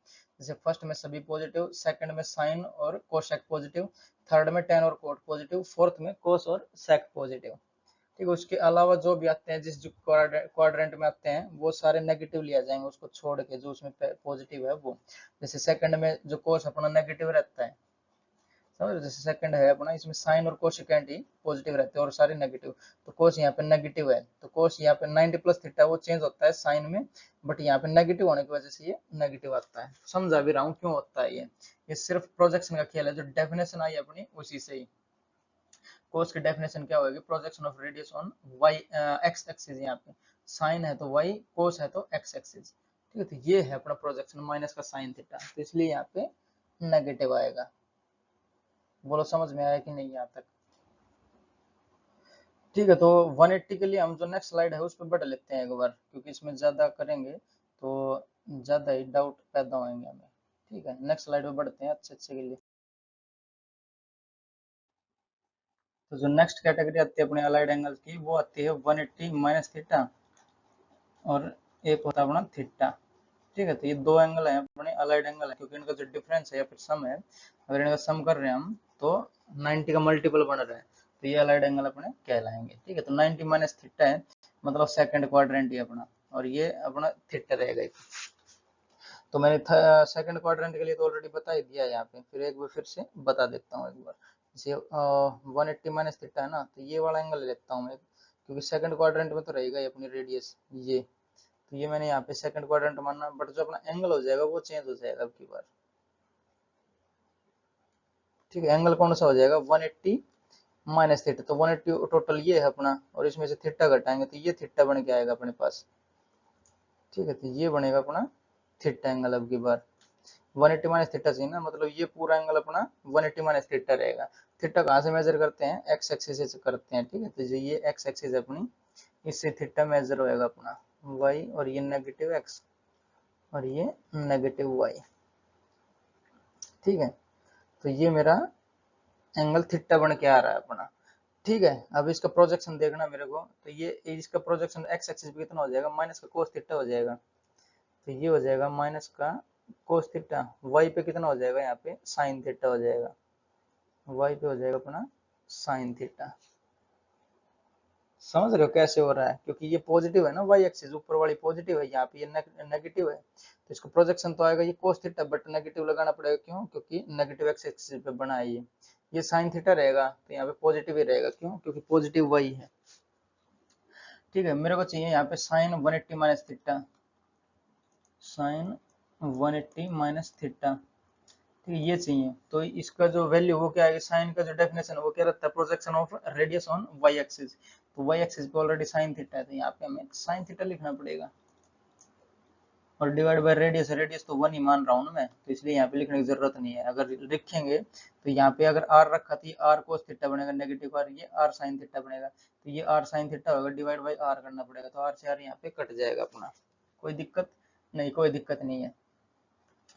जैसे फर्स्ट में सभी पॉजिटिव, सेकंड में साइन और कोसेक पॉजिटिव, थर्ड में टेन और कोट पॉजिटिव, फोर्थ में कोस और सेक पॉजिटिव, ठीक है। उसके अलावा जो भी आते हैं जिस जो क्वाड्रेंट में आते हैं वो सारे नेगेटिव लिया जाएंगे, उसको छोड़ के जो उसमें पॉजिटिव है वो। जैसे सेकंड में जो कोस अपना नेगेटिव रहता है, समझ रहे, जैसे सेकंड है अपना इसमें साइन और कोसेकेंट ही पॉजिटिव रहते हैं और सारे नेगेटिव। तो कोस यहाँ पे नेगेटिव है, तो कोस यहाँ पे 90 प्लस थीटा वो चेंज होता है साइन में, बट यहाँ पे नेगेटिव होने की वजह से ये नेगेटिव आता है। समझा भी रहा हूँ क्यों होता है ये सिर्फ प्रोजेक्शन का खेल है, जो डेफिनेशन आई अपनी उसी से ही। कोस की डेफिनेशन क्या होगी, projection of radius on Y X axis, यहाँ पे साइन है तो वाई, कोस है तो एक्स एक्सिस, ठीक है। तो ये है अपना प्रोजेक्शन माइनस का साइन थीटा, तो इसलिए यहाँ पे नेगेटिव आएगा। बोलो समझ में आया कि नहीं यहाँ तक, ठीक है। तो 180 के लिए हम जो नेक्स्ट स्लाइड है उस पर बढ़ लेते हैं एक बार, क्योंकि इसमें ज्यादा करेंगे तो ज्यादा ही डाउट पैदा होंगे हमें, ठीक है। नेक्स्ट स्लाइड पे बढ़ते हैं अच्छे अच्छे के लिए। तो जो नेक्स्ट कैटेगरी आती है अपने अलाइड एंगल की वो आती है 180 माइनस थीटा, और एक होता है अपना थीटा, ठीक है। तो ये दो एंगल है अपने अलाइड एंगल है, क्योंकि इनका जो डिफरेंस है या फिर सम है, अगर इनका सम कर रहे हैं हम तो 90 का मल्टीपल बन रहा है, तो ये अलाइड एंगल अपने कहलाएंगे, ठीक है। तो 90 माइनस थीटा है, मतलब सेकंड क्वाड्रेंट ही अपना, और ये अपना थीटा रहेगा। तो मैंने सेकंड क्वाड्रेंट के लिए तो ऑलरेडी बता ही दिया है यहाँ पे, फिर एक बार फिर से बता देता हूँ एक बार। जैसे 180 माइनस थीटा है ना, तो ये वाला एंगल लेता हूँ मैं, क्योंकि सेकंड क्वाड्रेंट में तो रहेगा ये अपनी रेडियस ये, तो ये मैंने यहाँ पे सेकंड क्वाड्रेंट मानना, बट जो अपना एंगल हो जाएगा वो चेंज हो जाएगा अब की बार। ठीक है, एंगल कौन सा हो जाएगा 180 माइनस थीटा, तो 180 टोटल ये है अपना, और इसमें से थीटा घटाएंगे तो ये थीटा बन के आएगा अपने पास। ठीक है, तो ये बनेगा अपना थीटा एंगल अब की बार। 180 माइनस थीटा चाहिए ना, मतलब ये पूरा एंगल अपना 180 माइनस थीटा रहेगा। थीटा कहाँ से मेजर करते हैं, एक्स एक्सिस से करते हैं। ठीक है, तो ये एक्स एक्सिस अपनी, इससे थीटा मेजर होएगा अपना वाई, और ये नेगेटिव एक्स और ये नेगेटिव वाई। ठीक है, तो ये मेरा एंगल थीटा बन के आ रहा है अपना। ठीक है, अब इसका प्रोजेक्शन देखना मेरे को, तो ये इसका प्रोजेक्शन एक्स एक्सिस पे कितना हो जाएगा, माइनस का कोस थीटा हो जाएगा, तो ये हो जाएगा माइनस का कोस थीटा। वाई पे कितना हो जाएगा, यहाँ पे साइन थीटा हो जाएगा, वाई पे हो जाएगा अपना साइन थीटा। समझ रहे हो कैसे हो रहा है, क्योंकि ये पॉजिटिव है ना, वाई एक्सिस ऊपर वाली पॉजिटिव है, यहाँ पे ये नेगेटिव है, तो इसका प्रोजेक्शन तो आएगा ये कोस थीटा, बट नेगेटिव लगाना पड़ेगा, क्यों, क्योंकि नेगेटिव एक्स एक्सिस पे बना है ये साइन थीटा रहेगा, तो यहाँ पे पॉजिटिव ही रहेगा, क्यों, क्योंकि पॉजिटिव वाई है। ठीक है, मेरे को चाहिए यहाँ पे sine 180 minus theta, sine 180 minus theta. ठीक है, ये चाहिए, तो इसका जो वैल्यू वो क्या है, साइन का जो डेफिनेशन है वो क्या रहता है, projection of radius on Y axis, तो वाई एक्सिस पे ऑलरेडी साइन थीटा है, तो यहाँ पे हमें साइन थीटा लिखना पड़ेगा, और डिवाइड बाय रेडियस, रेडियस तो 1 ही मान रहा हूँ ना मैं, तो इसलिए यहाँ पे लिखने की जरूरत नहीं है। अगर लिखेंगे तो यहाँ पे अगर आर रखा तो ये आर कोस थीटा बनेगा, नेगेटिव आर, ये आर साइन थीटा बनेगा, तो ये आर साइन थीटा होगा, डिवाइड बाई आर करना पड़ेगा, तो आर से आर यहाँ पे कट जाएगा अपना, कोई दिक्कत नहीं, कोई दिक्कत नहीं है।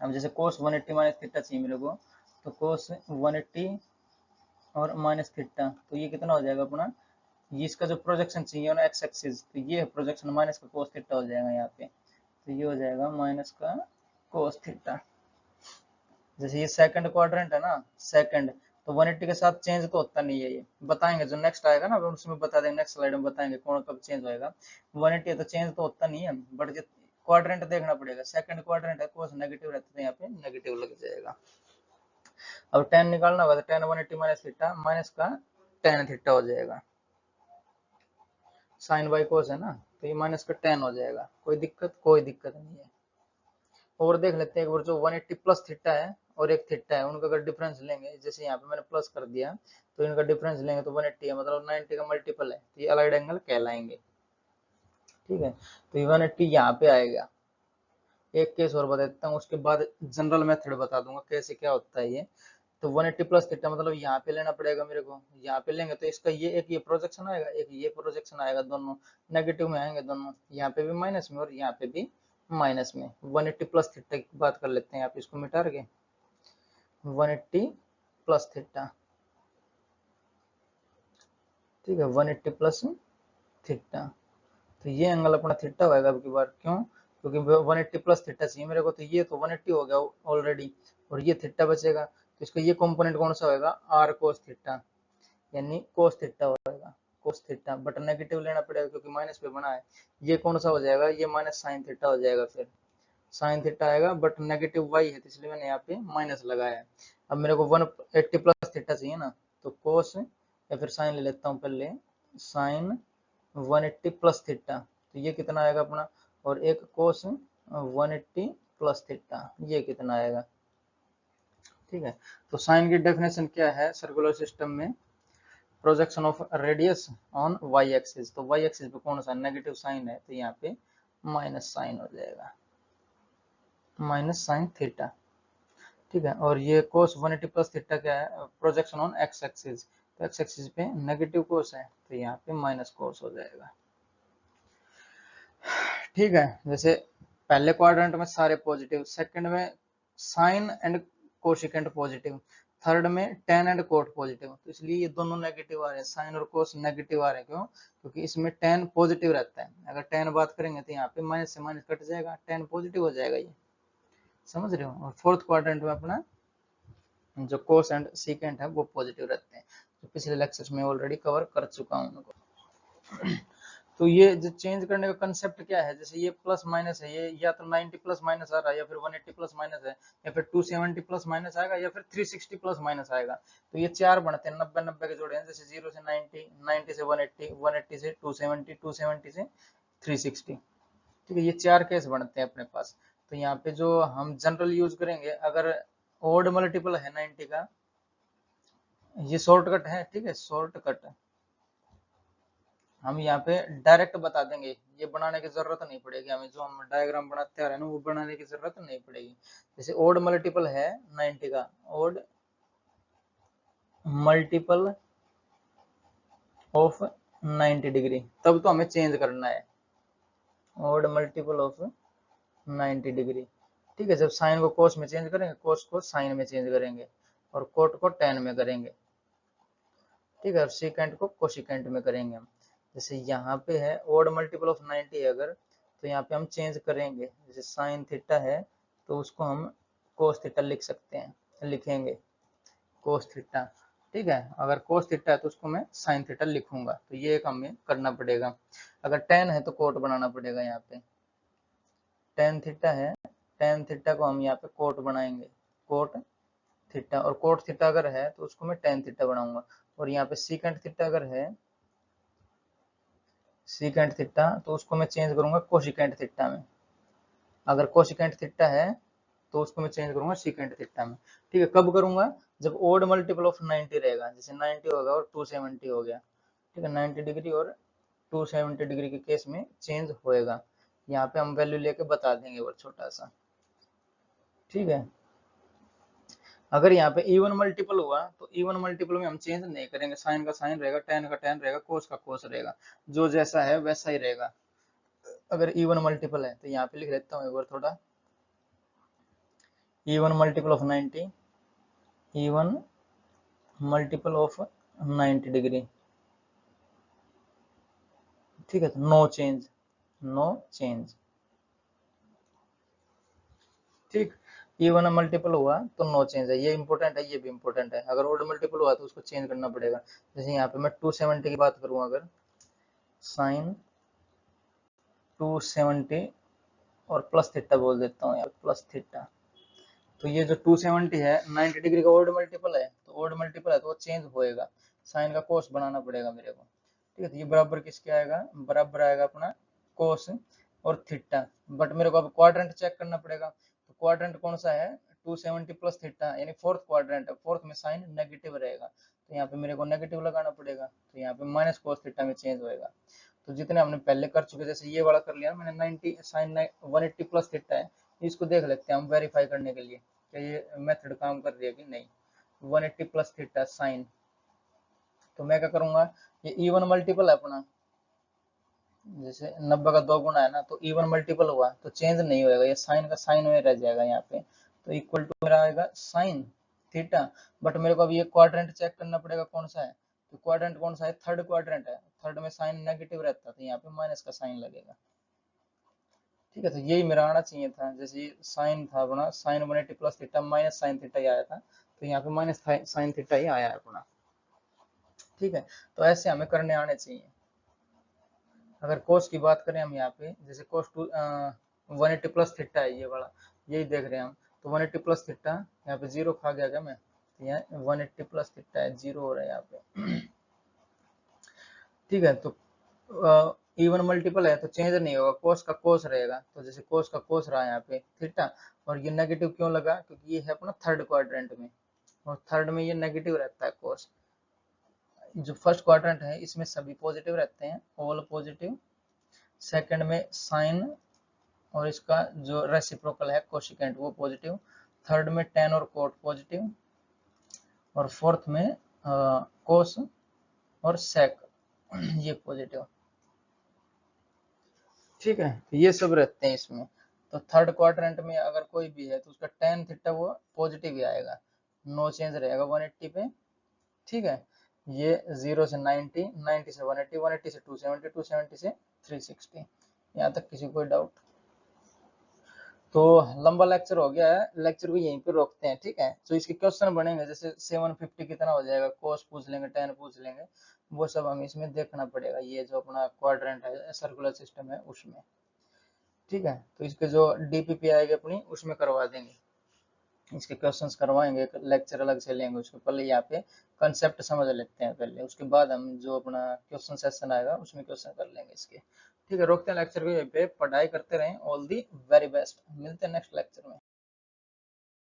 अब जैसे कोस 180 माइनस थीटा चाहिए मेरे को, तो कोस 180 और माइनस थीटा, तो ये कितना हो जाएगा अपना, ये इसका जो प्रोजेक्शन चाहिए ना एक्स एक्सिस, तो ये प्रोजेक्शन माइनस का कोस थीटा हो जाएगा यहाँ पे, तो ये हो जाएगा माइनस का कोस थीटा। जैसे ये सेकंड क्वाड्रेंट है ना, सेकंड, तो 180 के साथ चेंज तो होता नहीं है, ये बताएंगे जो नेक्स्ट आएगा ना उसमें बता देंगे, नेक्स्ट स्लाइड में बताएंगे कौन कब चेंज होएगा। 180 तो चेंज तो होता नहीं है, बट जो क्वाड्रेंट देखना पड़ेगा, सेकंड क्वाड्रेंट है, कोस नेगेटिव रहता है, यहाँ पे नेगेटिव लग जाएगा। अब tan निकालना होगा, तो tan 180 माइनस थीटा, माइनस का tan थीटा हो जाएगा, साइन बाई कोस है ना, तो ये माइनस का tan हो जाएगा, कोई दिक्कत, कोई दिक्कत नहीं है। और देख लेते हैं एक बार, जो 180 प्लस थीटा है और एक थीटा है, उनका अगर डिफरेंस लेंगे, जैसे यहाँ पे मैंने प्लस कर दिया, तो इनका डिफरेंस लेंगे तो 180 है, मतलब 90 का मल्टीपल है, तो ये अलाइड एंगल कहलाएंगे। ठीक है, तो ये 180 यहाँ पे आएगा। एक केस और बता देता हूँ, उसके बाद जनरल मेथड बता दूंगा कैसे क्या होता है ये। तो 180 प्लस थीटा मतलब यहाँ पे लेना पड़ेगा मेरे को, यहाँ पे लेंगे तो इसका ये एक ये प्रोजेक्शन आएगा, एक ये प्रोजेक्शन आएगा, दोनों नेगेटिव में आएंगे दोनों, यहाँ पे भी माइनस में और यहाँ पे भी माइनस में। 180 प्लस थीटा की बात कर लेते हैं, आप इसको मिटा के 180 प्लस थीटा। ठीक है, 180 प्लस थीटा, तो ये एंगल अपना थीटा होगा अब की बार, क्यों, क्योंकि 180 प्लस थीटा चाहिए मेरे को, तो ये तो 180 हो गया ऑलरेडी, और ये थीटा बचेगा, तो इसका ये कंपोनेंट कौन सा होगा, आर कोस थीटा, यानी कोस थीटा होगा, कोस थीटा, बट नेगेटिव लेना पड़ेगा क्योंकि माइनस पे बना है। ये कौन सा हो जाएगा, ये माइनस साइन थीटा हो जाएगा, फिर साइन थीटा आएगा, बट नेगेटिव वाई है, तो इसलिए मैंने यहाँ पे माइनस लगाया है। अब मेरे को 180 प्लस थीटा चाहिए ना, तो कोस या फिर साइन ले लेता हूँ पहले, साइन 180 प्लस थीटा, तो ये कितना आएगा अपना, और एक कोस 180 प्लस थीटा, ये कितना आएगा। ठीक है, तो साइन की डेफिनेशन क्या है सर्कुलर सिस्टम में, projection of radius on Y axis, तो वाई एक्सिस पे कौन सा नेगेटिव साइन है, तो यहाँ पे माइनस साइन हो जाएगा, माइनस साइन थीटा। ठीक है, और ये कोस 180 प्लस थीटा क्या है, प्रोजेक्शन ऑन एक्स एक्सिस, तो एक्स एक्सिस पे नेगेटिव कोस है, तो यहाँ पे माइनस कोस हो जाएगा। ठीक है, जैसे पहले क्वाड्रेंट में सारे पॉजिटिव, सेकंड में sine and cosecant positive, third में tan एंड कोट पॉजिटिव, तो इसलिए ये दोनों नेगेटिव आ रहे हैं, साइन और कोस नेगेटिव आ रहे हैं, क्यों, क्योंकि इसमें tan पॉजिटिव रहता है, अगर tan बात करेंगे तो यहाँ पे माइनस से माइनस कट जाएगा, tan पॉजिटिव हो जाएगा, ये समझ रहे हो। और फोर्थ क्वाड्रेंट में अपना जो कोस एंड सीकेंट है वो पॉजिटिव रहते हैं, तो पिछले लेक्चर्स में ऑलरेडी कवर कर चुका हूँ उनको। तो ये जो चेंज करने का कंसेप्ट क्या है, जैसे ये प्लस माइनस है, ये या तो 90 प्लस माइनस आ रहा है, या फिर 180 प्लस माइनस है, या फिर 270 प्लस माइनस आएगा, या फिर 360 प्लस माइनस आएगा। तो ये चार बनते हैं, 90 90 के जोड़े हैं, जैसे 0 से 90, 90 से 180, 180 से 270, 270 से 360। ठीक है, ये चार केस बनते हैं अपने पास। तो यहाँ पे जो हम जनरल यूज करेंगे, अगर ओड मल्टीपल है 90 का, ये शॉर्टकट है, ठीक है, शॉर्टकट हम यहाँ पे डायरेक्ट बता देंगे, ये बनाने की जरूरत नहीं पड़ेगी हमें, जो हम डायग्राम बनाते आ रहे हैं ना, वो बनाने की जरूरत नहीं पड़ेगी। जैसे ओड मल्टीपल है 90 का, ओड मल्टीपल ऑफ 90 डिग्री, तब तो हमें चेंज करना है, ओड मल्टीपल ऑफ 90 डिग्री। ठीक है, जब साइन को कोस में चेंज करेंगे, कोस को साइन में चेंज करेंगे, और कोट को टेन में करेंगे। ठीक है, और सीकेंट को कोसिकेंट में करेंगे हम। जैसे यहाँ पे है ओड मल्टीपल ऑफ 90 अगर, तो यहाँ पे हम चेंज करेंगे, जैसे साइन थीटा है तो उसको हम कोस थीटा लिख सकते हैं, लिखेंगे कोस थीटा। ठीक है, अगर कोस थीटा है तो उसको मैं साइन थीटा लिखूंगा, तो ये एक हमें करना पड़ेगा। अगर टेन है तो कोट बनाना पड़ेगा, यहाँ पे टेन थीटा है, टेन थीटा को हम यहाँ पे कोट बनाएंगे, कोट थीटा, और कोट थीटा अगर है तो उसको मैं टेन थीटा बनाऊंगा। और यहाँ पे सीकेंट थीटा अगर है, सीकेंट थीटा, तो उसको मैं चेंज करूंगा कोसिकेंट थीटा में। अगर कोसिकेंट थीटा है तो उसको मैं चेंज करूंगा सीकेंट थीटा में। ठीक है, कब करूंगा, जब ओड मल्टीपल ऑफ 90 रहेगा, जैसे 90 होगा और 270 हो गया। ठीक है, 90 डिग्री और 270 डिग्री के केस में चेंज होएगा। यहाँ पे हम वैल्यू लेके बता देंगे वो छोटा सा। ठीक है, अगर यहाँ पे इवन मल्टीपल हुआ तो इवन मल्टीपल में हम चेंज नहीं करेंगे, साइन का साइन रहेगा, टेन का टेन रहेगा, कोस का कोस रहेगा, जो जैसा है वैसा ही रहेगा। अगर इवन मल्टीपल है तो यहाँ पे लिख देता हूँ एक बार थोड़ा, even multiple of 90, even multiple of 90 degree. ठीक है, तो नो चेंज, नो चेंज। ठीक, इवन मल्टीपल हुआ तो नो चेंज है, ये इंपॉर्टेंट है, ये भी इंपॉर्टेंट है। अगर ओड मल्टीपल हुआ तो उसको चेंज करना पड़ेगा। जैसे यहाँ पे मैं 270 की बात करूँ, अगर साइन 270 और प्लस थीटा बोल देता हूँ यार, प्लस थीटा, तो ये जो 270 है 90 डिग्री का ओड मल्टीपल है, तो ओड मल्टीपल है तो वो चेंज होएगा, साइन का कोस बनाना पड़ेगा मेरे को। ठीक है, तो ये बराबर किसके आएगा, बराबर आएगा अपना कोस और थीटा। बट मेरे को अब क्वाड्रेंट चेक करना पड़ेगा, तो क्वाड्रेंट कौन सा है, 270 प्लस थीटा, यानी फोर्थ क्वाड्रेंट है, फोर्थ में साइन नेगेटिव रहेगा, तो यहाँ पे मेरे को नेगेटिव लगाना पड़ेगा, तो यहाँ पे माइनस कोस थीटा में चेंज होएगा। तो जितने हमने पहले कर चुके, जैसे ये वाला कर लिया मैंने 90 साइन 180 प्लस थीटा है, इसको देख लेते हैं हम वेरीफाई करने के लिए कि ये मेथड काम कर रही है कि नहीं। 180 प्लस थीटा साइन, तो मैं क्या करूंगा, ये इवन मल्टीपल है अपना, जैसे 90 का 2 गुना है ना, तो इवन मल्टीपल हुआ तो चेंज नहीं होएगा, ये साइन का साइन में रह जाएगा यहाँ पे, तो इक्वल टू मेरा आएगा साइन थीटा। बट मेरे को अभी ये क्वाड्रेंट चेक करना पड़ेगा कौन सा है, तो क्वाड्रेंट कौन सा है, थर्ड क्वाड्रेंट है, थर्ड में साइन नेगेटिव रहता है, तो यहाँ पे माइनस का साइन लगेगा। ठीक है, तो यही मेरा आना चाहिए था, जैसे साइन था अपना, sine 180 plus theta minus sine theta ही आया था, तो यहाँ पे माइनस साइन थीटा ही आया है अपना। ठीक है, तो ऐसे हमें करने आने चाहिए। अगर कोस की बात करें हम यहाँ पे, जैसे कोस 180 प्लस थीटा है, ये वाला यही देख रहे हैं हम, तो 180 प्लस थीटा, यहाँ पे जीरो खा गया क्या मैं, तो यहाँ 180 प्लस थीटा है, जीरो हो रहा है यहाँ पे। ठीक है, तो इवन मल्टीपल है तो चेंज नहीं होगा, कोस का कोस रहेगा, तो जैसे कोस का कोस रहा है यहाँ पे थीटा, और ये नेगेटिव क्यों लगा, क्योंकि ये है अपना थर्ड क्वाड्रेंट में, और थर्ड में ये नेगेटिव रहता है कोस। जो फर्स्ट क्वाड्रेंट है इसमें सभी पॉजिटिव रहते हैं, ऑल पॉजिटिव। सेकंड में साइन और इसका जो रेसिप्रोकल है कोशिकेंट वो पॉजिटिव। थर्ड में टेन और कोट पॉजिटिव, और फोर्थ में कोस और सेक ये पॉजिटिव। ठीक है, तो ये सब रहते हैं इसमें। तो थर्ड क्वाड्रेंट में अगर कोई भी है तो उसका टेन थीटा वो पॉजिटिव ही आएगा, नो चेंज रहेगा 180 पे। ठीक है, ये 0 से 90, 90 से 180, 180 से 270, 270 से 360। यहाँ तक किसी कोई डाउट? तो लंबा लेक्चर हो गया है, लेक्चर को यहीं पे रोकते हैं, ठीक है। तो इसके क्वेश्चन बनेंगे, जैसे 750 कितना हो जाएगा, कोस पूछ लेंगे, टेन पूछ लेंगे, वो सब हमें इसमें देखना पड़ेगा, ये जो अपना क्वाड्रेंट है, सर्कुलर सिस्टम है उसमें, ठीक है। तो इसके जो डीपीपी आएगी अपनी उसमें करवा देंगे, इसके क्वेश्चंस करवाएंगे, लेक्चर अलग से लेंगे उसके, पहले यहाँ पे कंसेप्ट समझ लेते हैं पहले, उसके बाद हम जो अपना क्वेश्चन सेशन आएगा उसमें क्वेश्चन कर लेंगे इसके, ठीक है। रोकते हैं लेक्चर को यहीं पे, पढ़ाई करते रहें, ऑल दी वेरी बेस्ट, मिलते हैं नेक्स्ट लेक्चर में।